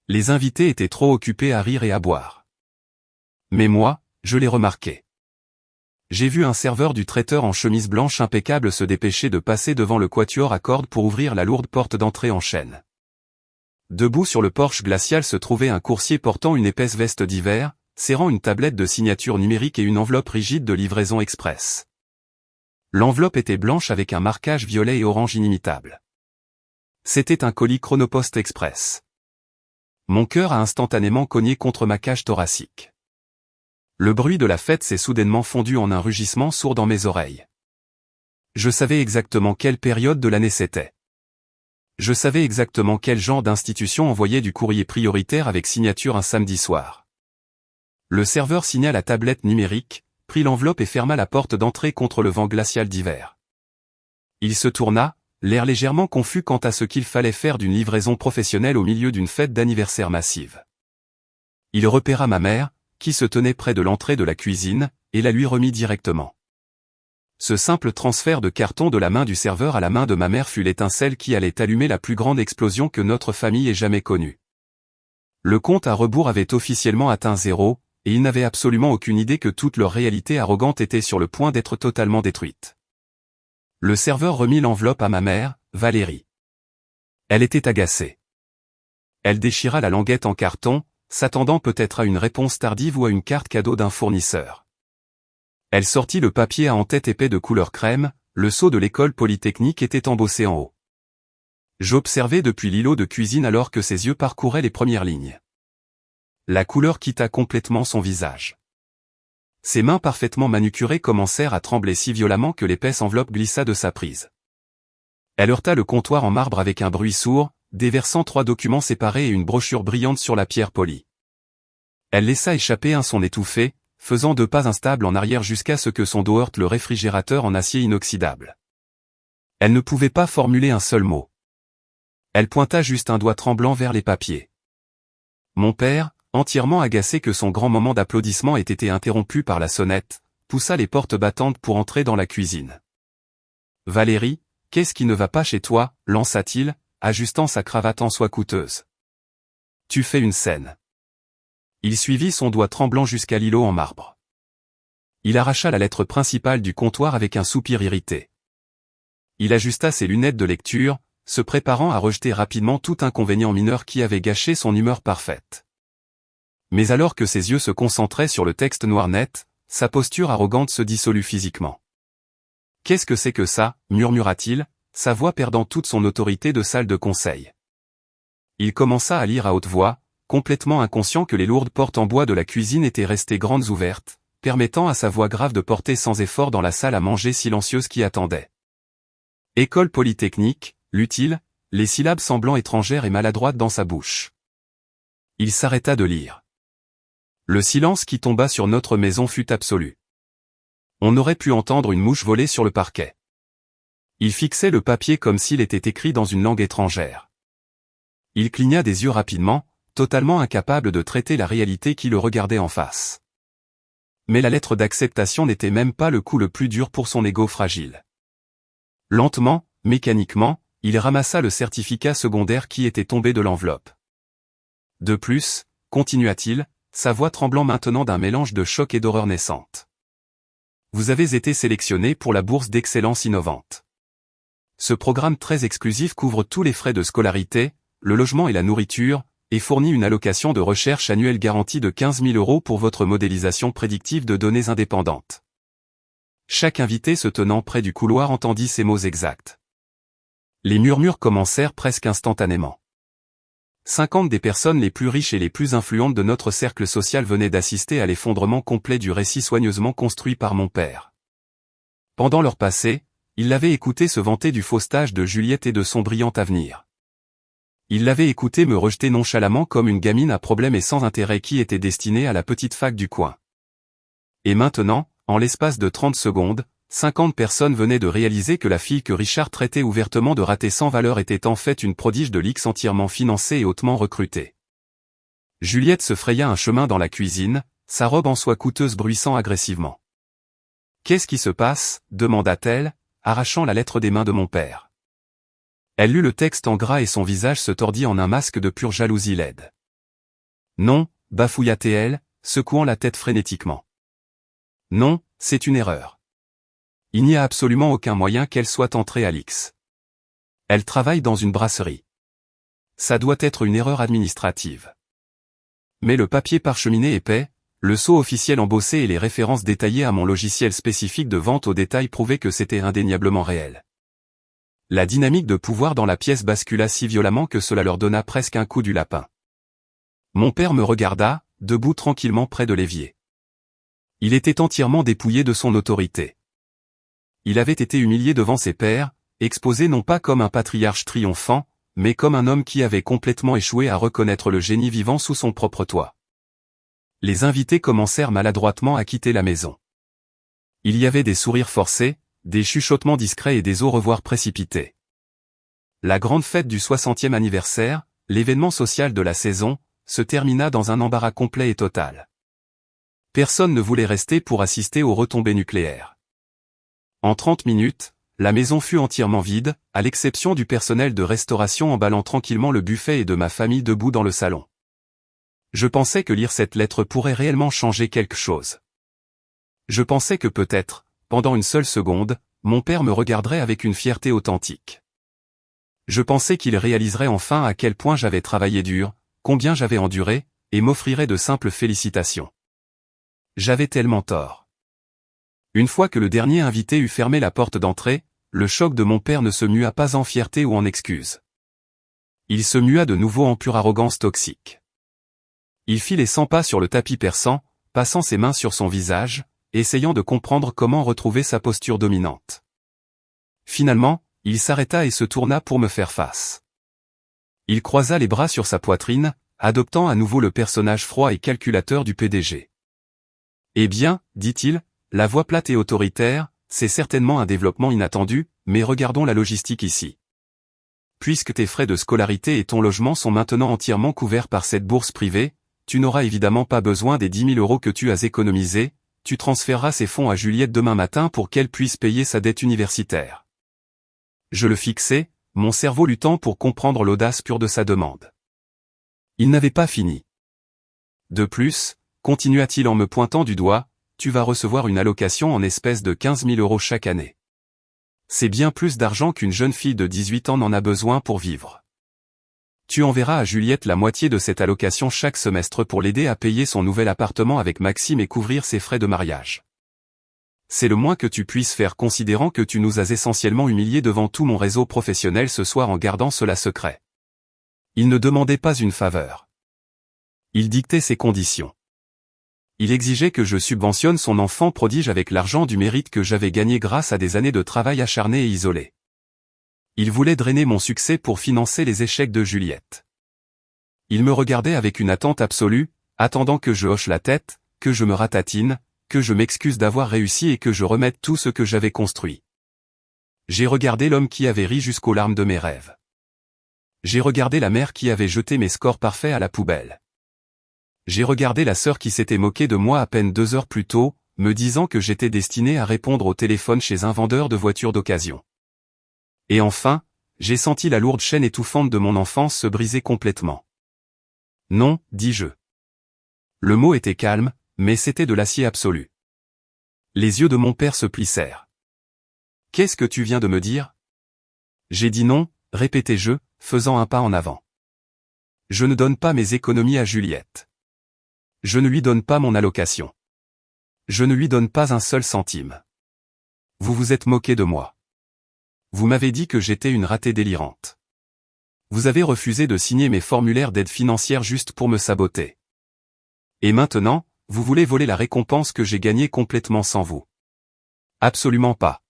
Les invités étaient trop occupés à rire et à boire. Mais moi, je l'ai remarqué. J'ai vu un serveur du traiteur en chemise blanche impeccable se dépêcher de passer devant le quatuor à cordes pour ouvrir la lourde porte d'entrée en chêne. Debout sur le porche glacial se trouvait un coursier portant une épaisse veste d'hiver, serrant une tablette de signature numérique et une enveloppe rigide de livraison express. L'enveloppe était blanche avec un marquage violet et orange inimitable. C'était un colis Chronopost Express. Mon cœur a instantanément cogné contre ma cage thoracique. Le bruit de la fête s'est soudainement fondu en un rugissement sourd dans mes oreilles. Je savais exactement quelle période de l'année c'était. Je savais exactement quel genre d'institution envoyait du courrier prioritaire avec signature un samedi soir. Le serveur signa la tablette numérique, prit l'enveloppe et ferma la porte d'entrée contre le vent glacial d'hiver. Il se tourna, l'air légèrement confus quant à ce qu'il fallait faire d'une livraison professionnelle au milieu d'une fête d'anniversaire massive. Il repéra ma mère, qui se tenait près de l'entrée de la cuisine, et la lui remit directement. Ce simple transfert de carton de la main du serveur à la main de ma mère fut l'étincelle qui allait allumer la plus grande explosion que notre famille ait jamais connue. Le compte à rebours avait officiellement atteint 0, et ils n'avaient absolument aucune idée que toute leur réalité arrogante était sur le point d'être totalement détruite. Le serveur remit l'enveloppe à ma mère, Valérie. Elle était agacée. Elle déchira la languette en carton, s'attendant peut-être à une réponse tardive ou à une carte cadeau d'un fournisseur. Elle sortit le papier à en-tête épais de couleur crème, le sceau de l'école polytechnique était embossé en haut. J'observais depuis l'îlot de cuisine alors que ses yeux parcouraient les premières lignes. La couleur quitta complètement son visage. Ses mains parfaitement manucurées commencèrent à trembler si violemment que l'épaisse enveloppe glissa de sa prise. Elle heurta le comptoir en marbre avec un bruit sourd, déversant 3 documents séparés et une brochure brillante sur la pierre polie. Elle laissa échapper un son étouffé, faisant 2 pas instables en arrière jusqu'à ce que son dos heurte le réfrigérateur en acier inoxydable. Elle ne pouvait pas formuler un seul mot. Elle pointa juste un doigt tremblant vers les papiers. Mon père, entièrement agacé que son grand moment d'applaudissement ait été interrompu par la sonnette, poussa les portes battantes pour entrer dans la cuisine. « Valérie, qu'est-ce qui ne va pas chez toi ?» lança-t-il, ajustant sa cravate en soie coûteuse. « Tu fais une scène. » Il suivit son doigt tremblant jusqu'à l'îlot en marbre. Il arracha la lettre principale du comptoir avec un soupir irrité. Il ajusta ses lunettes de lecture, se préparant à rejeter rapidement tout inconvénient mineur qui avait gâché son humeur parfaite. Mais alors que ses yeux se concentraient sur le texte noir net, sa posture arrogante se dissolut physiquement. « Qu'est-ce que c'est que ça ?» murmura-t-il, sa voix perdant toute son autorité de salle de conseil. Il commença à lire à haute voix, complètement inconscient que les lourdes portes en bois de la cuisine étaient restées grandes ouvertes, permettant à sa voix grave de porter sans effort dans la salle à manger silencieuse qui attendait. « École polytechnique », lut-il, les syllabes semblant étrangères et maladroites dans sa bouche. Il s'arrêta de lire. Le silence qui tomba sur notre maison fut absolu. On aurait pu entendre une mouche voler sur le parquet. Il fixait le papier comme s'il était écrit dans une langue étrangère. Il cligna des yeux rapidement, totalement incapable de traiter la réalité qui le regardait en face. Mais la lettre d'acceptation n'était même pas le coup le plus dur pour son ego fragile. Lentement, mécaniquement, il ramassa le certificat secondaire qui était tombé de l'enveloppe. De plus, continua-t-il, sa voix tremblant maintenant d'un mélange de choc et d'horreur naissante. Vous avez été sélectionné pour la bourse d'excellence innovante. Ce programme très exclusif couvre tous les frais de scolarité, le logement et la nourriture, et fournit une allocation de recherche annuelle garantie de 15 000 € pour votre modélisation prédictive de données indépendantes. Chaque invité se tenant près du couloir entendit ces mots exacts. Les murmures commencèrent presque instantanément. 50 des personnes les plus riches et les plus influentes de notre cercle social venaient d'assister à l'effondrement complet du récit soigneusement construit par mon père. Pendant leur passé, ils l'avaient écouté se vanter du faux stage de Juliette et de son brillant avenir. Ils l'avaient écouté me rejeter nonchalamment comme une gamine à problème et sans intérêt qui était destinée à la petite fac du coin. Et maintenant, en l'espace de 30 secondes, 50 personnes venaient de réaliser que la fille que Richard traitait ouvertement de ratée sans valeur était en fait une prodige de l'X entièrement financée et hautement recrutée. Juliette se fraya un chemin dans la cuisine, sa robe en soie coûteuse bruissant agressivement. « Qu'est-ce qui se passe ?» demanda-t-elle, arrachant la lettre des mains de mon père. Elle lut le texte en gras et son visage se tordit en un masque de pure jalousie laide. « Non, bafouilla-t-elle, secouant la tête frénétiquement. « Non, c'est une erreur. Il n'y a absolument aucun moyen qu'elle soit entrée à l'X. Elle travaille dans une brasserie. Ça doit être une erreur administrative. » Mais le papier parcheminé épais, le sceau officiel embossé et les références détaillées à mon logiciel spécifique de vente au détail prouvaient que c'était indéniablement réel. La dynamique de pouvoir dans la pièce bascula si violemment que cela leur donna presque un coup du lapin. Mon père me regarda, debout tranquillement près de l'évier. Il était entièrement dépouillé de son autorité. Il avait été humilié devant ses pairs, exposé non pas comme un patriarche triomphant, mais comme un homme qui avait complètement échoué à reconnaître le génie vivant sous son propre toit. Les invités commencèrent maladroitement à quitter la maison. Il y avait des sourires forcés, des chuchotements discrets et des au revoir précipités. La grande fête du 60e anniversaire, l'événement social de la saison, se termina dans un embarras complet et total. Personne ne voulait rester pour assister aux retombées nucléaires. En 30 minutes, la maison fut entièrement vide, à l'exception du personnel de restauration emballant tranquillement le buffet et de ma famille debout dans le salon. Je pensais que lire cette lettre pourrait réellement changer quelque chose. Je pensais que peut-être, pendant une seule seconde, mon père me regarderait avec une fierté authentique. Je pensais qu'il réaliserait enfin à quel point j'avais travaillé dur, combien j'avais enduré, et m'offrirait de simples félicitations. J'avais tellement tort. Une fois que le dernier invité eut fermé la porte d'entrée, le choc de mon père ne se mua pas en fierté ou en excuse. Il se mua de nouveau en pure arrogance toxique. Il fit les 100 pas sur le tapis perçant, passant ses mains sur son visage, essayant de comprendre comment retrouver sa posture dominante. Finalement, il s'arrêta et se tourna pour me faire face. Il croisa les bras sur sa poitrine, adoptant à nouveau le personnage froid et calculateur du PDG. Eh bien, dit-il, la voix plate et autoritaire, c'est certainement un développement inattendu, mais regardons la logistique ici. Puisque tes frais de scolarité et ton logement sont maintenant entièrement couverts par cette bourse privée, tu n'auras évidemment pas besoin des 10 000 € que tu as économisés, tu transféreras ces fonds à Juliette demain matin pour qu'elle puisse payer sa dette universitaire. Je le fixai, mon cerveau luttant pour comprendre l'audace pure de sa demande. Il n'avait pas fini. De plus, continua-t-il en me pointant du doigt, tu vas recevoir une allocation en espèces de 15 000 € chaque année. C'est bien plus d'argent qu'une jeune fille de 18 ans n'en a besoin pour vivre. Tu enverras à Juliette la moitié de cette allocation chaque semestre pour l'aider à payer son nouvel appartement avec Maxime et couvrir ses frais de mariage. C'est le moins que tu puisses faire considérant que tu nous as essentiellement humiliés devant tout mon réseau professionnel ce soir en gardant cela secret. Il ne demandait pas une faveur. Il dictait ses conditions. Il exigeait que je subventionne son enfant prodige avec l'argent du mérite que j'avais gagné grâce à des années de travail acharné et isolé. Il voulait drainer mon succès pour financer les échecs de Juliette. Il me regardait avec une attente absolue, attendant que je hoche la tête, que je me ratatine, que je m'excuse d'avoir réussi et que je remette tout ce que j'avais construit. J'ai regardé l'homme qui avait ri jusqu'aux larmes de mes rêves. J'ai regardé la mère qui avait jeté mes scores parfaits à la poubelle. J'ai regardé la sœur qui s'était moquée de moi à peine 2 heures plus tôt, me disant que j'étais destiné à répondre au téléphone chez un vendeur de voitures d'occasion. Et enfin, j'ai senti la lourde chaîne étouffante de mon enfance se briser complètement. Non, dis-je. Le mot était calme, mais c'était de l'acier absolu. Les yeux de mon père se plissèrent. Qu'est-ce que tu viens de me dire? J'ai dit non, répétai-je, faisant un pas en avant. Je ne donne pas mes économies à Juliette. Je ne lui donne pas mon allocation. Je ne lui donne pas un seul centime. Vous vous êtes moqué de moi. Vous m'avez dit que j'étais une ratée délirante. Vous avez refusé de signer mes formulaires d'aide financière juste pour me saboter. Et maintenant, vous voulez voler la récompense que j'ai gagnée complètement sans vous. Absolument pas.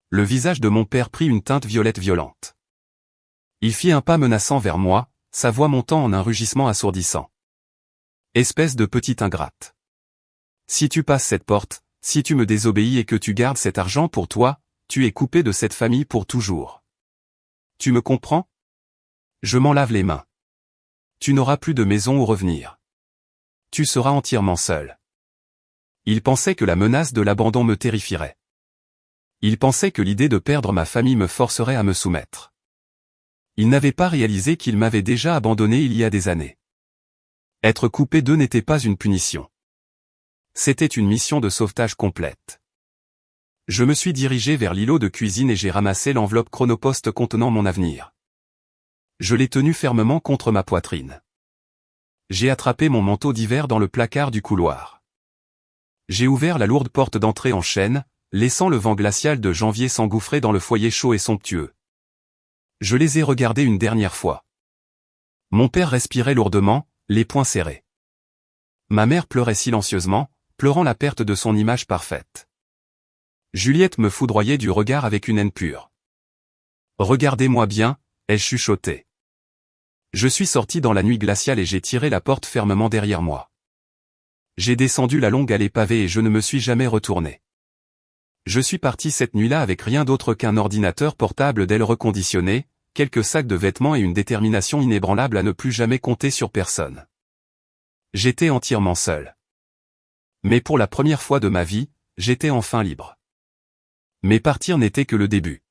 Le visage de mon père prit une teinte violette violente. Il fit un pas menaçant vers moi, sa voix montant en un rugissement assourdissant. Espèce de petite ingrate. Si tu passes cette porte, si tu me désobéis et que tu gardes cet argent pour toi, tu es coupé de cette famille pour toujours. Tu me comprends? Je m'en lave les mains. Tu n'auras plus de maison où revenir. Tu seras entièrement seul. Il pensait que la menace de l'abandon me terrifierait. Il pensait que l'idée de perdre ma famille me forcerait à me soumettre. Il n'avait pas réalisé qu'il m'avait déjà abandonné il y a des années. Être coupé d'eux n'était pas une punition. C'était une mission de sauvetage complète. Je me suis dirigé vers l'îlot de cuisine et j'ai ramassé l'enveloppe Chronopost contenant mon avenir. Je l'ai tenue fermement contre ma poitrine. J'ai attrapé mon manteau d'hiver dans le placard du couloir. J'ai ouvert la lourde porte d'entrée en chêne, laissant le vent glacial de janvier s'engouffrer dans le foyer chaud et somptueux. Je les ai regardés une dernière fois. Mon père respirait lourdement, les poings serrés. Ma mère pleurait silencieusement, pleurant la perte de son image parfaite. Juliette me foudroyait du regard avec une haine pure. Regardez-moi bien, ai-je chuchoté. Je suis sorti dans la nuit glaciale et j'ai tiré la porte fermement derrière moi. J'ai descendu la longue allée pavée et je ne me suis jamais retourné. Je suis parti cette nuit-là avec rien d'autre qu'un ordinateur portable d'aile reconditionné, quelques sacs de vêtements et une détermination inébranlable à ne plus jamais compter sur personne. J'étais entièrement seul. Mais pour la première fois de ma vie, j'étais enfin libre. Mais partir n'était que le début.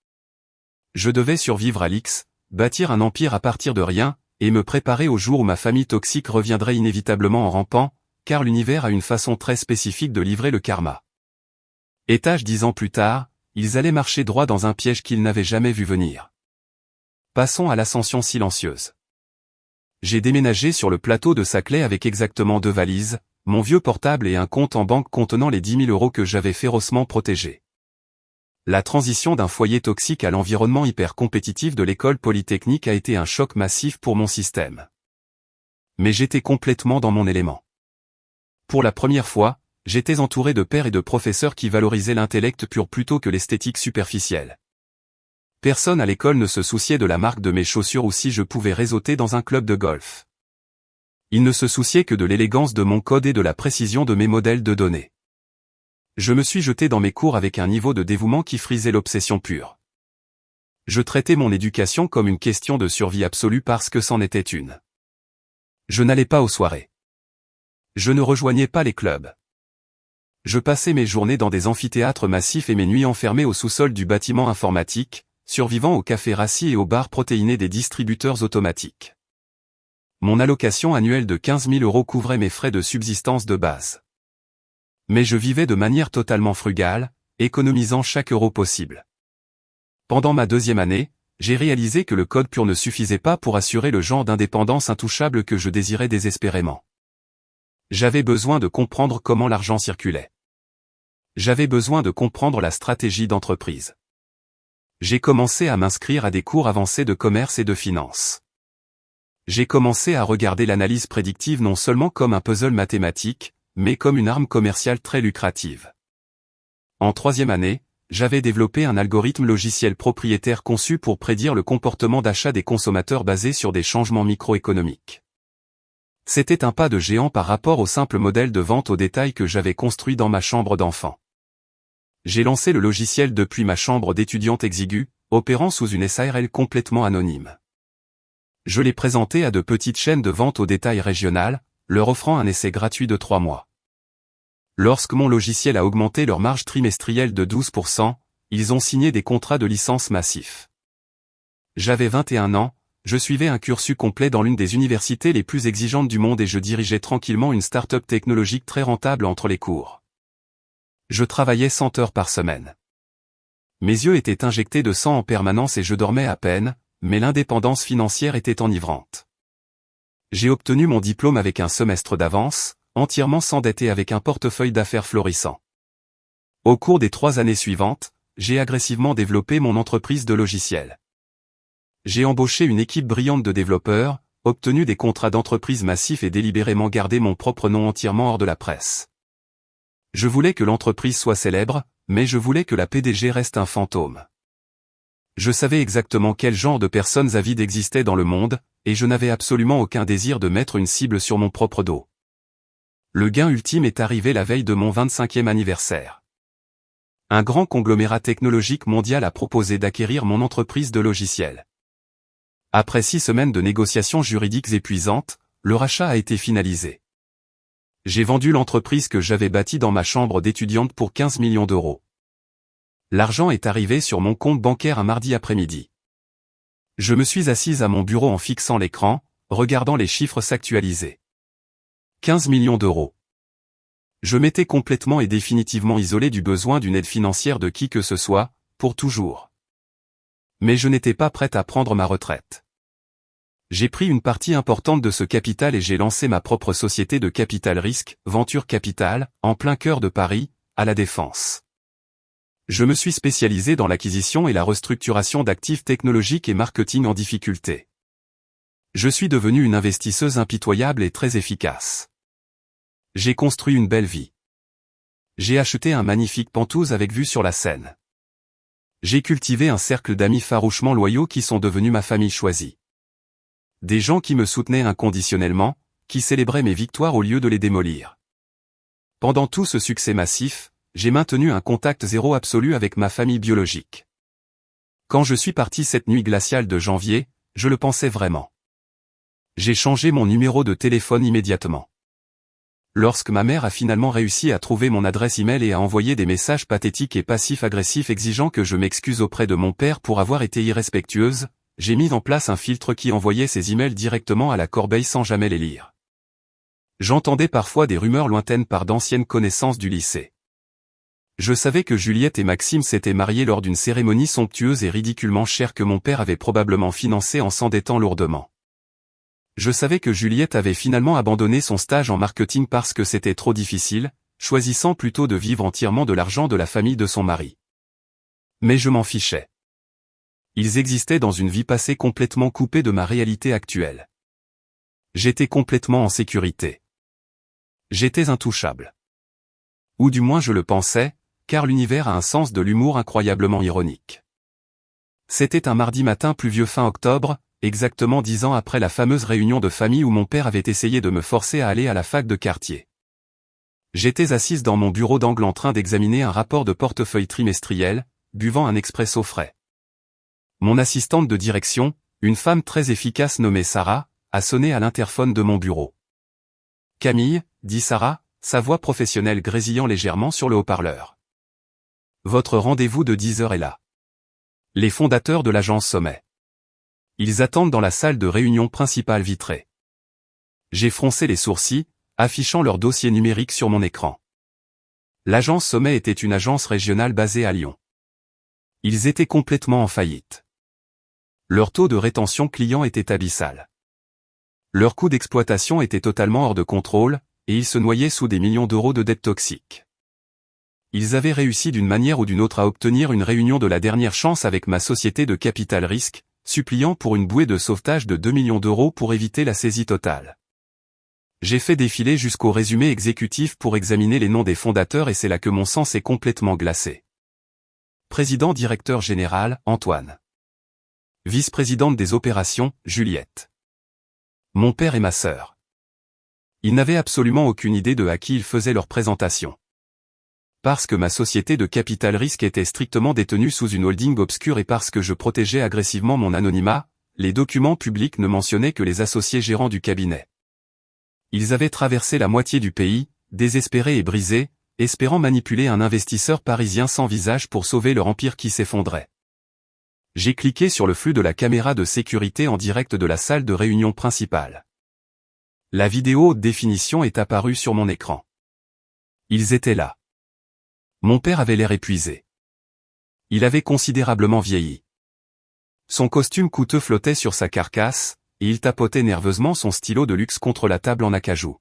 Je devais survivre à l'X, bâtir un empire à partir de rien, et me préparer au jour où ma famille toxique reviendrait inévitablement en rampant, car l'univers a une façon très spécifique de livrer le karma. Étage 10 ans plus tard, ils allaient marcher droit dans un piège qu'ils n'avaient jamais vu venir. Passons à l'ascension silencieuse. J'ai déménagé sur le plateau de Saclay avec exactement 2 valises, mon vieux portable et un compte en banque contenant les 10 000 € que j'avais férocement protégés. La transition d'un foyer toxique à l'environnement hyper compétitif de l'école polytechnique a été un choc massif pour mon système. Mais j'étais complètement dans mon élément. Pour la première fois, j'étais entouré de pairs et de professeurs qui valorisaient l'intellect pur plutôt que l'esthétique superficielle. Personne à l'école ne se souciait de la marque de mes chaussures ou si je pouvais réseauter dans un club de golf. Ils ne se souciaient que de l'élégance de mon code et de la précision de mes modèles de données. Je me suis jeté dans mes cours avec un niveau de dévouement qui frisait l'obsession pure. Je traitais mon éducation comme une question de survie absolue parce que c'en était une. Je n'allais pas aux soirées. Je ne rejoignais pas les clubs. Je passais mes journées dans des amphithéâtres massifs et mes nuits enfermées au sous-sol du bâtiment informatique, survivant au café rassis et aux bars protéinés des distributeurs automatiques. Mon allocation annuelle de 15 000 € couvrait mes frais de subsistance de base. Mais je vivais de manière totalement frugale, économisant chaque euro possible. Pendant ma deuxième année, j'ai réalisé que le code pur ne suffisait pas pour assurer le genre d'indépendance intouchable que je désirais désespérément. J'avais besoin de comprendre comment l'argent circulait. J'avais besoin de comprendre la stratégie d'entreprise. J'ai commencé à m'inscrire à des cours avancés de commerce et de finance. J'ai commencé à regarder l'analyse prédictive non seulement comme un puzzle mathématique, mais comme une arme commerciale très lucrative. En troisième année, j'avais développé un algorithme logiciel propriétaire conçu pour prédire le comportement d'achat des consommateurs basé sur des changements microéconomiques. C'était un pas de géant par rapport au simple modèle de vente au détail que j'avais construit dans ma chambre d'enfant. J'ai lancé le logiciel depuis ma chambre d'étudiante exiguë, opérant sous une SARL complètement anonyme. Je l'ai présenté à de petites chaînes de vente au détail régionales, leur offrant un essai gratuit de 3 mois. Lorsque mon logiciel a augmenté leur marge trimestrielle de 12%, ils ont signé des contrats de licence massifs. J'avais 21 ans, je suivais un cursus complet dans l'une des universités les plus exigeantes du monde et je dirigeais tranquillement une start-up technologique très rentable entre les cours. Je travaillais 100 heures par semaine. Mes yeux étaient injectés de sang en permanence et je dormais à peine, mais l'indépendance financière était enivrante. J'ai obtenu mon diplôme avec un semestre d'avance, entièrement sans dette et avec un portefeuille d'affaires florissant. Au cours des 3 années suivantes, j'ai agressivement développé mon entreprise de logiciels. J'ai embauché une équipe brillante de développeurs, obtenu des contrats d'entreprise massifs et délibérément gardé mon propre nom entièrement hors de la presse. Je voulais que l'entreprise soit célèbre, mais je voulais que la PDG reste un fantôme. Je savais exactement quel genre de personnes avides existaient dans le monde, et je n'avais absolument aucun désir de mettre une cible sur mon propre dos. Le gain ultime est arrivé la veille de mon 25e anniversaire. Un grand conglomérat technologique mondial a proposé d'acquérir mon entreprise de logiciels. Après 6 semaines de négociations juridiques épuisantes, le rachat a été finalisé. J'ai vendu l'entreprise que j'avais bâtie dans ma chambre d'étudiante pour 15 millions d'euros. L'argent est arrivé sur mon compte bancaire un mardi après-midi. Je me suis assise à mon bureau en fixant l'écran, regardant les chiffres s'actualiser. 15 millions d'euros. Je m'étais complètement et définitivement isolé du besoin d'une aide financière de qui que ce soit, pour toujours. Mais je n'étais pas prête à prendre ma retraite. J'ai pris une partie importante de ce capital et j'ai lancé ma propre société de capital risque, Venture Capital, en plein cœur de Paris, à La Défense. Je me suis spécialisé dans l'acquisition et la restructuration d'actifs technologiques et marketing en difficulté. Je suis devenu une investisseuse impitoyable et très efficace. J'ai construit une belle vie. J'ai acheté un magnifique Penthouse avec vue sur la Seine. J'ai cultivé un cercle d'amis farouchement loyaux qui sont devenus ma famille choisie. Des gens qui me soutenaient inconditionnellement, qui célébraient mes victoires au lieu de les démolir. Pendant tout ce succès massif, j'ai maintenu un contact zéro absolu avec ma famille biologique. Quand je suis parti cette nuit glaciale de janvier, je le pensais vraiment. J'ai changé mon numéro de téléphone immédiatement. Lorsque ma mère a finalement réussi à trouver mon adresse email et à envoyer des messages pathétiques et passifs-agressifs exigeant que je m'excuse auprès de mon père pour avoir été irrespectueuse, j'ai mis en place un filtre qui envoyait ces emails directement à la corbeille sans jamais les lire. J'entendais parfois des rumeurs lointaines par d'anciennes connaissances du lycée. Je savais que Juliette et Maxime s'étaient mariés lors d'une cérémonie somptueuse et ridiculement chère que mon père avait probablement financée en s'endettant lourdement. Je savais que Juliette avait finalement abandonné son stage en marketing parce que c'était trop difficile, choisissant plutôt de vivre entièrement de l'argent de la famille de son mari. Mais je m'en fichais. Ils existaient dans une vie passée complètement coupée de ma réalité actuelle. J'étais complètement en sécurité. J'étais intouchable. Ou du moins je le pensais, car l'univers a un sens de l'humour incroyablement ironique. C'était un mardi matin pluvieux fin octobre, exactement 10 ans après la fameuse réunion de famille où mon père avait essayé de me forcer à aller à la fac de quartier. J'étais assise dans mon bureau d'angle en train d'examiner un rapport de portefeuille trimestriel, buvant un expresso frais. Mon assistante de direction, une femme très efficace nommée Sarah, a sonné à l'interphone de mon bureau. « Camille », dit Sarah, sa voix professionnelle grésillant légèrement sur le haut-parleur. « Votre rendez-vous de 10 heures est là. Les fondateurs de l'agence Sommet. Ils attendent dans la salle de réunion principale vitrée. » J'ai froncé les sourcils, affichant leur dossier numérique sur mon écran. L'agence Sommet était une agence régionale basée à Lyon. Ils étaient complètement en faillite. Leur taux de rétention client était abyssal. Leur coût d'exploitation était totalement hors de contrôle, et ils se noyaient sous des millions d'euros de dettes toxiques. Ils avaient réussi d'une manière ou d'une autre à obtenir une réunion de la dernière chance avec ma société de capital risque, suppliant pour une bouée de sauvetage de 2 millions d'euros pour éviter la saisie totale. J'ai fait défiler jusqu'au résumé exécutif pour examiner les noms des fondateurs et c'est là que mon sang s'est complètement glacé. Président-directeur général, Antoine. Vice-présidente des opérations, Juliette. Mon père et ma sœur. Ils n'avaient absolument aucune idée de à qui ils faisaient leur présentation. Parce que ma société de capital risque était strictement détenue sous une holding obscure et parce que je protégeais agressivement mon anonymat, les documents publics ne mentionnaient que les associés gérants du cabinet. Ils avaient traversé la moitié du pays, désespérés et brisés, espérant manipuler un investisseur parisien sans visage pour sauver leur empire qui s'effondrait. J'ai cliqué sur le flux de la caméra de sécurité en direct de la salle de réunion principale. La vidéo haute définition est apparue sur mon écran. Ils étaient là. Mon père avait l'air épuisé. Il avait considérablement vieilli. Son costume coûteux flottait sur sa carcasse, et il tapotait nerveusement son stylo de luxe contre la table en acajou.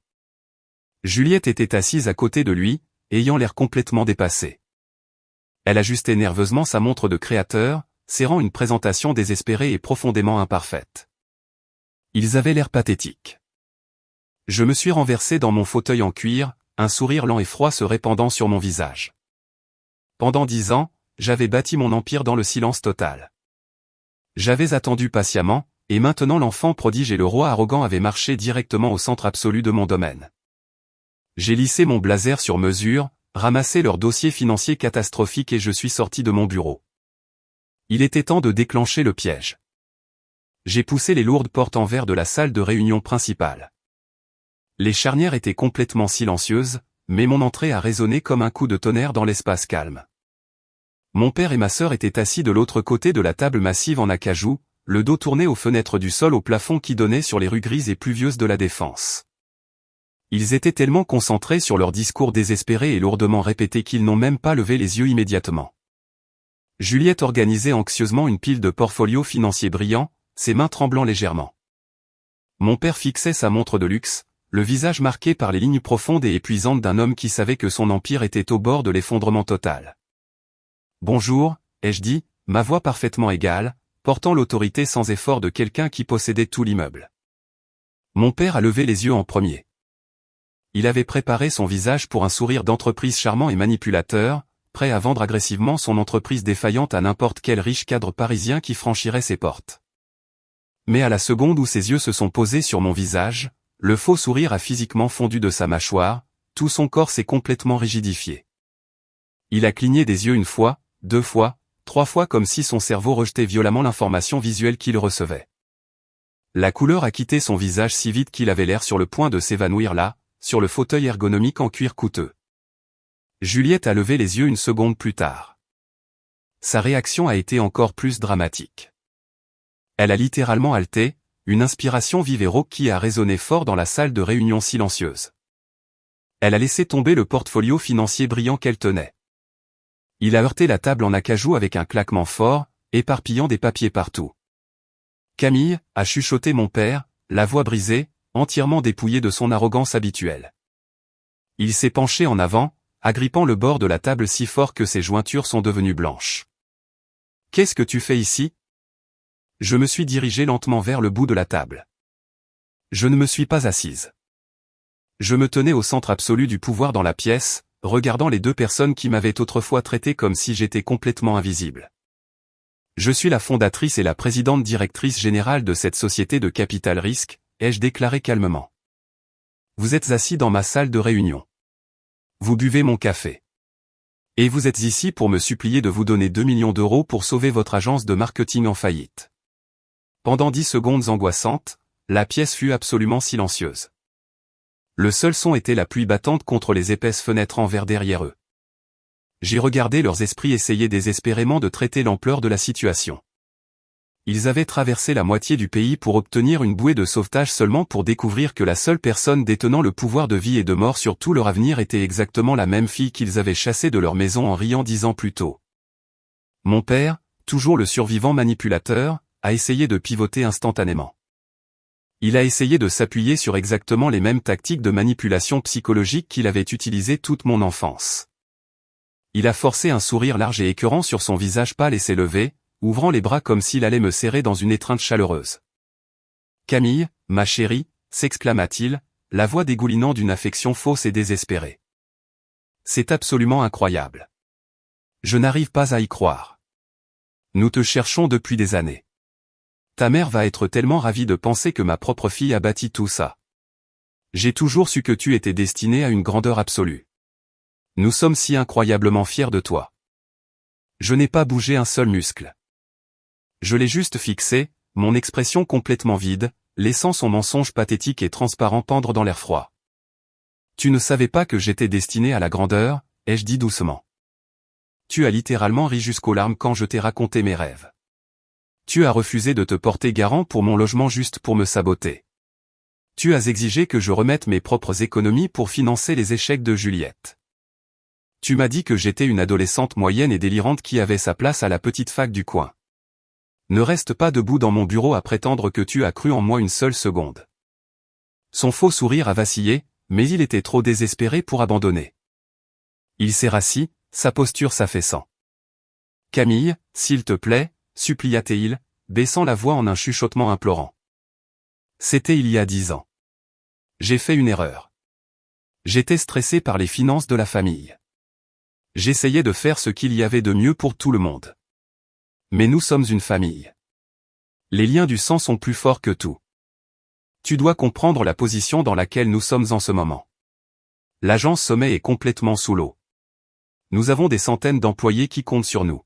Juliette était assise à côté de lui, ayant l'air complètement dépassée. Elle ajustait nerveusement sa montre de créateur, serrant une présentation désespérée et profondément imparfaite. Ils avaient l'air pathétiques. Je me suis renversé dans mon fauteuil en cuir, un sourire lent et froid se répandant sur mon visage. Pendant 10 ans, j'avais bâti mon empire dans le silence total. J'avais attendu patiemment, et maintenant l'enfant prodige et le roi arrogant avaient marché directement au centre absolu de mon domaine. J'ai lissé mon blazer sur mesure, ramassé leur dossier financier catastrophique et je suis sorti de mon bureau. Il était temps de déclencher le piège. J'ai poussé les lourdes portes en verre de la salle de réunion principale. Les charnières étaient complètement silencieuses, mais mon entrée a résonné comme un coup de tonnerre dans l'espace calme. Mon père et ma sœur étaient assis de l'autre côté de la table massive en acajou, le dos tourné aux fenêtres du sol au plafond qui donnaient sur les rues grises et pluvieuses de la Défense. Ils étaient tellement concentrés sur leur discours désespéré et lourdement répété qu'ils n'ont même pas levé les yeux immédiatement. Juliette organisait anxieusement une pile de portfolios financiers brillants, ses mains tremblant légèrement. Mon père fixait sa montre de luxe, le visage marqué par les lignes profondes et épuisantes d'un homme qui savait que son empire était au bord de l'effondrement total. « Bonjour », ai-je dit, ma voix parfaitement égale, portant l'autorité sans effort de quelqu'un qui possédait tout l'immeuble. Mon père a levé les yeux en premier. Il avait préparé son visage pour un sourire d'entreprise charmant et manipulateur, prêt à vendre agressivement son entreprise défaillante à n'importe quel riche cadre parisien qui franchirait ses portes. Mais à la seconde où ses yeux se sont posés sur mon visage, le faux sourire a physiquement fondu de sa mâchoire, tout son corps s'est complètement rigidifié. Il a cligné des yeux une fois, 2 fois, 3 fois comme si son cerveau rejetait violemment l'information visuelle qu'il recevait. La couleur a quitté son visage si vite qu'il avait l'air sur le point de s'évanouir là, sur le fauteuil ergonomique en cuir coûteux. Juliette a levé les yeux une seconde plus tard. Sa réaction a été encore plus dramatique. Elle a littéralement haleté, une inspiration vive et rauque qui a résonné fort dans la salle de réunion silencieuse. Elle a laissé tomber le portfolio financier brillant qu'elle tenait. Il a heurté la table en acajou avec un claquement fort, éparpillant des papiers partout. « Camille », a chuchoté mon père, la voix brisée, entièrement dépouillée de son arrogance habituelle. Il s'est penché en avant, agrippant le bord de la table si fort que ses jointures sont devenues blanches. « Qu'est-ce que tu fais ici ?» Je me suis dirigé lentement vers le bout de la table. Je ne me suis pas assise. Je me tenais au centre absolu du pouvoir dans la pièce, regardant les 2 personnes qui m'avaient autrefois traité comme si j'étais complètement invisible. Je suis la fondatrice et la présidente directrice générale de cette société de capital risque, ai-je déclaré calmement. Vous êtes assis dans ma salle de réunion. Vous buvez mon café. Et vous êtes ici pour me supplier de vous donner 2 millions d'euros pour sauver votre agence de marketing en faillite. Pendant 10 secondes angoissantes, la pièce fut absolument silencieuse. Le seul son était la pluie battante contre les épaisses fenêtres en verre derrière eux. J'ai regardé leurs esprits essayer désespérément de traiter l'ampleur de la situation. Ils avaient traversé la moitié du pays pour obtenir une bouée de sauvetage seulement pour découvrir que la seule personne détenant le pouvoir de vie et de mort sur tout leur avenir était exactement la même fille qu'ils avaient chassée de leur maison en riant 10 ans plus tôt. Mon père, toujours le survivant manipulateur, a essayé de pivoter instantanément. Il a essayé de s'appuyer sur exactement les mêmes tactiques de manipulation psychologique qu'il avait utilisées toute mon enfance. Il a forcé un sourire large et écœurant sur son visage pâle et s'est levé, ouvrant les bras comme s'il allait me serrer dans une étreinte chaleureuse. « Camille, ma chérie », s'exclama-t-il, la voix dégoulinant d'une affection fausse et désespérée. « C'est absolument incroyable. Je n'arrive pas à y croire. Nous te cherchons depuis des années. Ta mère va être tellement ravie de penser que ma propre fille a bâti tout ça. J'ai toujours su que tu étais destinée à une grandeur absolue. Nous sommes si incroyablement fiers de toi. Je n'ai pas bougé un seul muscle. Je l'ai juste fixé, mon expression complètement vide, laissant son mensonge pathétique et transparent pendre dans l'air froid. Tu ne savais pas que j'étais destiné à la grandeur, ai-je dit doucement. Tu as littéralement ri jusqu'aux larmes quand je t'ai raconté mes rêves. Tu as refusé de te porter garant pour mon logement juste pour me saboter. Tu as exigé que je remette mes propres économies pour financer les échecs de Juliette. Tu m'as dit que j'étais une adolescente moyenne et délirante qui avait sa place à la petite fac du coin. Ne reste pas debout dans mon bureau à prétendre que tu as cru en moi une seule seconde. Son faux sourire a vacillé, mais il était trop désespéré pour abandonner. Il s'est rassis, sa posture s'affaissant. « Camille, s'il te plaît », supplia-t-il, baissant la voix en un chuchotement implorant. C'était il y a 10 ans. J'ai fait une erreur. J'étais stressé par les finances de la famille. J'essayais de faire ce qu'il y avait de mieux pour tout le monde. Mais nous sommes une famille. Les liens du sang sont plus forts que tout. Tu dois comprendre la position dans laquelle nous sommes en ce moment. L'agence Sommet est complètement sous l'eau. Nous avons des centaines d'employés qui comptent sur nous.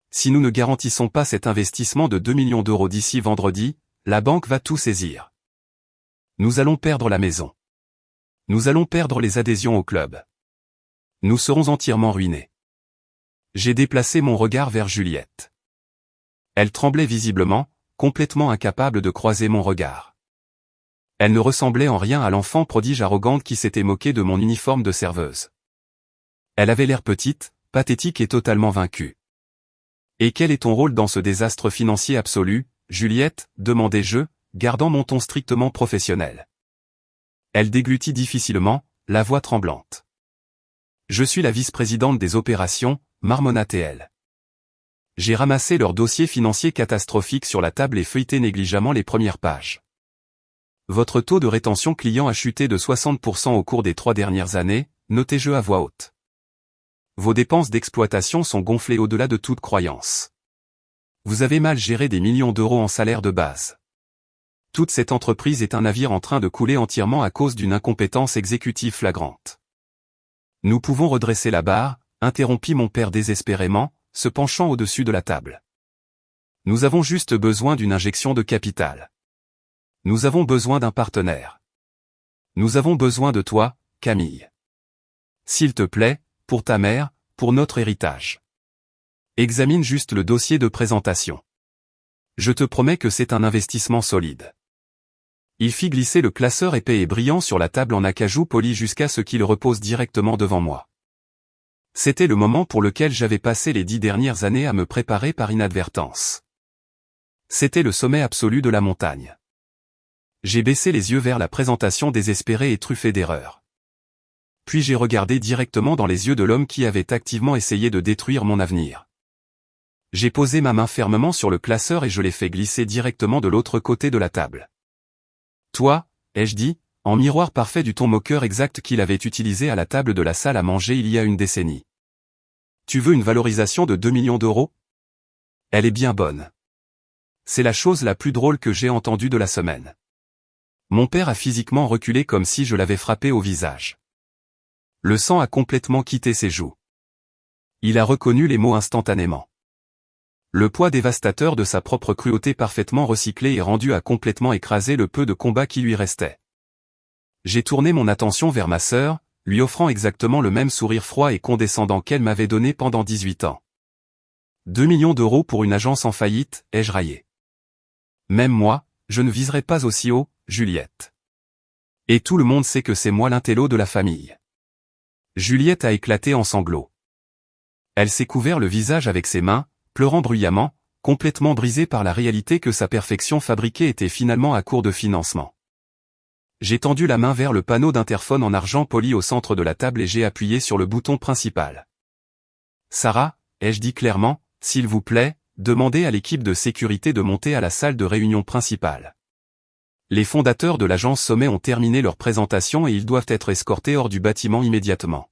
Si nous ne garantissons pas cet investissement de 2 millions d'euros d'ici vendredi, la banque va tout saisir. Nous allons perdre la maison. Nous allons perdre les adhésions au club. Nous serons entièrement ruinés. J'ai déplacé mon regard vers Juliette. Elle tremblait visiblement, complètement incapable de croiser mon regard. Elle ne ressemblait en rien à l'enfant prodige arrogante qui s'était moqué de mon uniforme de serveuse. Elle avait l'air petite, pathétique et totalement vaincue. « Et quel est ton rôle dans ce désastre financier absolu, Juliette ?» demandai-je, gardant mon ton strictement professionnel. Elle déglutit difficilement, la voix tremblante. « Je suis la vice-présidente des opérations, » marmonna-t-elle. J'ai ramassé leur dossier financier catastrophique sur la table et feuilleté négligemment les premières pages. Votre taux de rétention client a chuté de 60% au cours des 3 dernières années, notez-je à voix haute. Vos dépenses d'exploitation sont gonflées au-delà de toute croyance. Vous avez mal géré des millions d'euros en salaire de base. Toute cette entreprise est un navire en train de couler entièrement à cause d'une incompétence exécutive flagrante. Nous pouvons redresser la barre, interrompit mon père désespérément, se penchant au-dessus de la table. Nous avons juste besoin d'une injection de capital. Nous avons besoin d'un partenaire. Nous avons besoin de toi, Camille. S'il te plaît, pour ta mère, pour notre héritage. Examine juste le dossier de présentation. Je te promets que c'est un investissement solide. Il fit glisser le classeur épais et brillant sur la table en acajou poli jusqu'à ce qu'il repose directement devant moi. C'était le moment pour lequel j'avais passé les 10 dernières années à me préparer par inadvertance. C'était le sommet absolu de la montagne. J'ai baissé les yeux vers la présentation désespérée et truffée d'erreurs. Puis j'ai regardé directement dans les yeux de l'homme qui avait activement essayé de détruire mon avenir. J'ai posé ma main fermement sur le classeur et je l'ai fait glisser directement de l'autre côté de la table. Toi, ai-je dit, en miroir parfait du ton moqueur exact qu'il avait utilisé à la table de la salle à manger il y a une décennie. Tu veux une valorisation de 2 millions d'euros ? Elle est bien bonne. C'est la chose la plus drôle que j'ai entendue de la semaine. Mon père a physiquement reculé comme si je l'avais frappé au visage. Le sang a complètement quitté ses joues. Il a reconnu les mots instantanément. Le poids dévastateur de sa propre cruauté parfaitement recyclée et rendue a complètement écrasé le peu de combat qui lui restait. J'ai tourné mon attention vers ma sœur, lui offrant exactement le même sourire froid et condescendant qu'elle m'avait donné pendant 18 ans. 2 millions d'euros pour une agence en faillite, ai-je raillé. Même moi, je ne viserai pas aussi haut, Juliette. Et tout le monde sait que c'est moi l'intello de la famille. Juliette a éclaté en sanglots. Elle s'est couvert le visage avec ses mains, pleurant bruyamment, complètement brisée par la réalité que sa perfection fabriquée était finalement à court de financement. J'ai tendu la main vers le panneau d'interphone en argent poli au centre de la table et j'ai appuyé sur le bouton principal. Sarah, ai-je dit clairement, s'il vous plaît, demandez à l'équipe de sécurité de monter à la salle de réunion principale. Les fondateurs de l'agence Sommet ont terminé leur présentation et ils doivent être escortés hors du bâtiment immédiatement.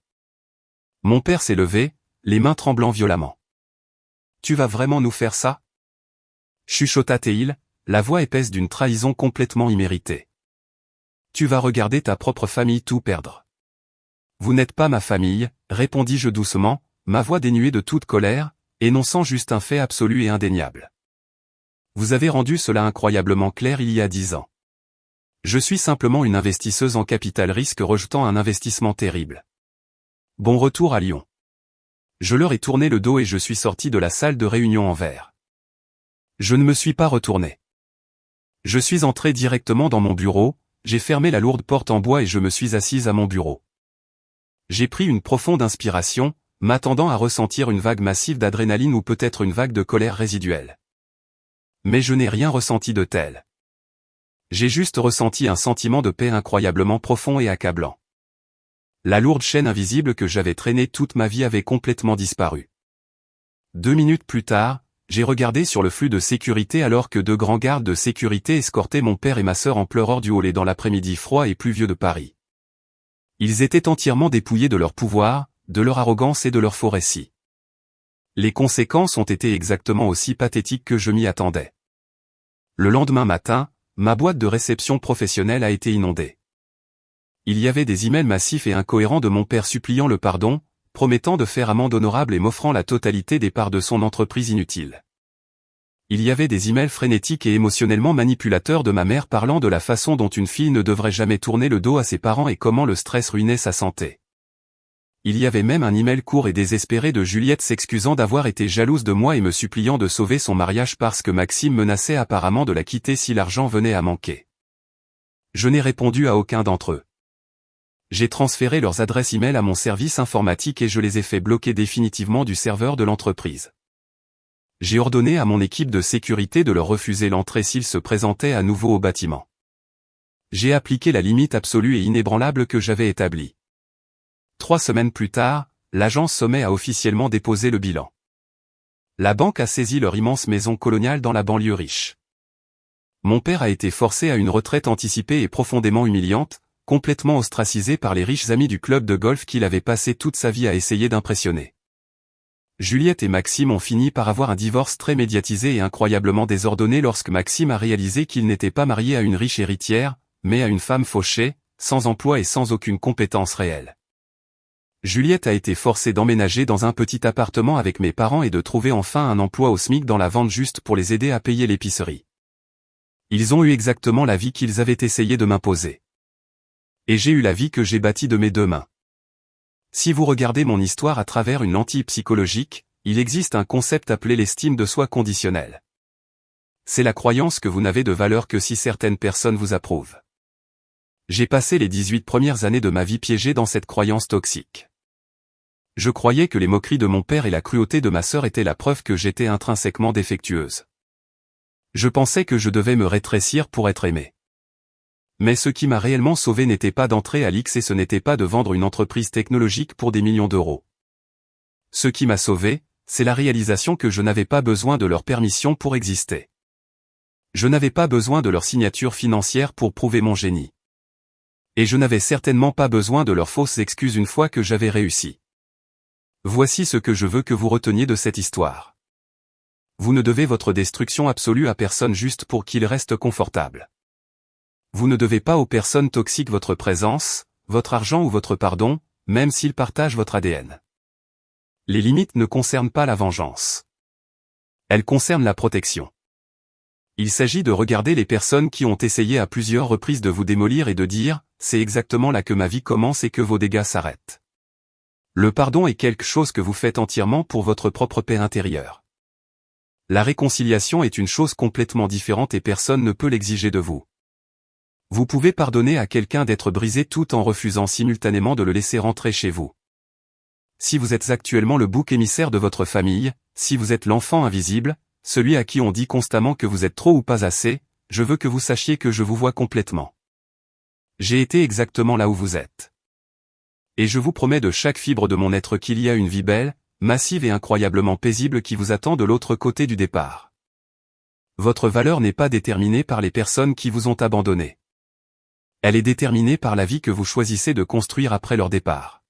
Mon père s'est levé, les mains tremblant violemment. Tu vas vraiment nous faire ça? Chuchota Théil, la voix épaisse d'une trahison complètement imméritée. Tu vas regarder ta propre famille tout perdre. Vous n'êtes pas ma famille, répondis-je doucement, ma voix dénuée de toute colère, énonçant juste un fait absolu et indéniable. Vous avez rendu cela incroyablement clair il y a 10 ans. Je suis simplement une investisseuse en capital risque rejetant un investissement terrible. Bon retour à Lyon. Je leur ai tourné le dos et je suis sorti de la salle de réunion en verre. Je ne me suis pas retourné. Je suis entré directement dans mon bureau, j'ai fermé la lourde porte en bois et je me suis assise à mon bureau. J'ai pris une profonde inspiration, m'attendant à ressentir une vague massive d'adrénaline ou peut-être une vague de colère résiduelle. Mais je n'ai rien ressenti de tel. J'ai juste ressenti un sentiment de paix incroyablement profond et accablant. La lourde chaîne invisible que j'avais traînée toute ma vie avait complètement disparu. 2 minutes plus tard, j'ai regardé sur le flux de sécurité alors que 2 grands gardes de sécurité escortaient mon père et ma sœur en pleurant du hall dans l'après-midi froid et pluvieux de Paris. Ils étaient entièrement dépouillés de leur pouvoir, de leur arrogance et de leur faux récits. Les conséquences ont été exactement aussi pathétiques que je m'y attendais. Le lendemain matin, ma boîte de réception professionnelle a été inondée. Il y avait des emails massifs et incohérents de mon père suppliant le pardon, promettant de faire amende honorable et m'offrant la totalité des parts de son entreprise inutile. Il y avait des emails frénétiques et émotionnellement manipulateurs de ma mère parlant de la façon dont une fille ne devrait jamais tourner le dos à ses parents et comment le stress ruinait sa santé. Il y avait même un email court et désespéré de Juliette s'excusant d'avoir été jalouse de moi et me suppliant de sauver son mariage parce que Maxime menaçait apparemment de la quitter si l'argent venait à manquer. Je n'ai répondu à aucun d'entre eux. J'ai transféré leurs adresses e-mail à mon service informatique et je les ai fait bloquer définitivement du serveur de l'entreprise. J'ai ordonné à mon équipe de sécurité de leur refuser l'entrée s'ils se présentaient à nouveau au bâtiment. J'ai appliqué la limite absolue et inébranlable que j'avais établie. 3 semaines plus tard, l'agence Sommet a officiellement déposé le bilan. La banque a saisi leur immense maison coloniale dans la banlieue riche. Mon père a été forcé à une retraite anticipée et profondément humiliante, complètement ostracisé par les riches amis du club de golf qu'il avait passé toute sa vie à essayer d'impressionner. Juliette et Maxime ont fini par avoir un divorce très médiatisé et incroyablement désordonné lorsque Maxime a réalisé qu'il n'était pas marié à une riche héritière, mais à une femme fauchée, sans emploi et sans aucune compétence réelle. Juliette a été forcée d'emménager dans un petit appartement avec mes parents et de trouver enfin un emploi au SMIC dans la vente juste pour les aider à payer l'épicerie. Ils ont eu exactement la vie qu'ils avaient essayé de m'imposer. Et j'ai eu la vie que j'ai bâtie de mes 2 mains. Si vous regardez mon histoire à travers une lentille psychologique, il existe un concept appelé l'estime de soi conditionnelle. C'est la croyance que vous n'avez de valeur que si certaines personnes vous approuvent. J'ai passé les 18 premières années de ma vie piégé dans cette croyance toxique. Je croyais que les moqueries de mon père et la cruauté de ma sœur étaient la preuve que j'étais intrinsèquement défectueuse. Je pensais que je devais me rétrécir pour être aimé. Mais ce qui m'a réellement sauvé n'était pas d'entrer à l'X et ce n'était pas de vendre une entreprise technologique pour des millions d'euros. Ce qui m'a sauvé, c'est la réalisation que je n'avais pas besoin de leur permission pour exister. Je n'avais pas besoin de leur signature financière pour prouver mon génie. Et je n'avais certainement pas besoin de leurs fausses excuses une fois que j'avais réussi. Voici ce que je veux que vous reteniez de cette histoire. Vous ne devez votre destruction absolue à personne juste pour qu'il reste confortable. Vous ne devez pas aux personnes toxiques votre présence, votre argent ou votre pardon, même s'ils partagent votre ADN. Les limites ne concernent pas la vengeance. Elles concernent la protection. Il s'agit de regarder les personnes qui ont essayé à plusieurs reprises de vous démolir et de dire, c'est exactement là que ma vie commence et que vos dégâts s'arrêtent. Le pardon est quelque chose que vous faites entièrement pour votre propre paix intérieure. La réconciliation est une chose complètement différente et personne ne peut l'exiger de vous. Vous pouvez pardonner à quelqu'un d'être brisé tout en refusant simultanément de le laisser rentrer chez vous. Si vous êtes actuellement le bouc émissaire de votre famille, si vous êtes l'enfant invisible, celui à qui on dit constamment que vous êtes trop ou pas assez, je veux que vous sachiez que je vous vois complètement. J'ai été exactement là où vous êtes. Et je vous promets de chaque fibre de mon être qu'il y a une vie belle, massive et incroyablement paisible qui vous attend de l'autre côté du départ. Votre valeur n'est pas déterminée par les personnes qui vous ont abandonné. Elle est déterminée par la vie que vous choisissez de construire après leur départ.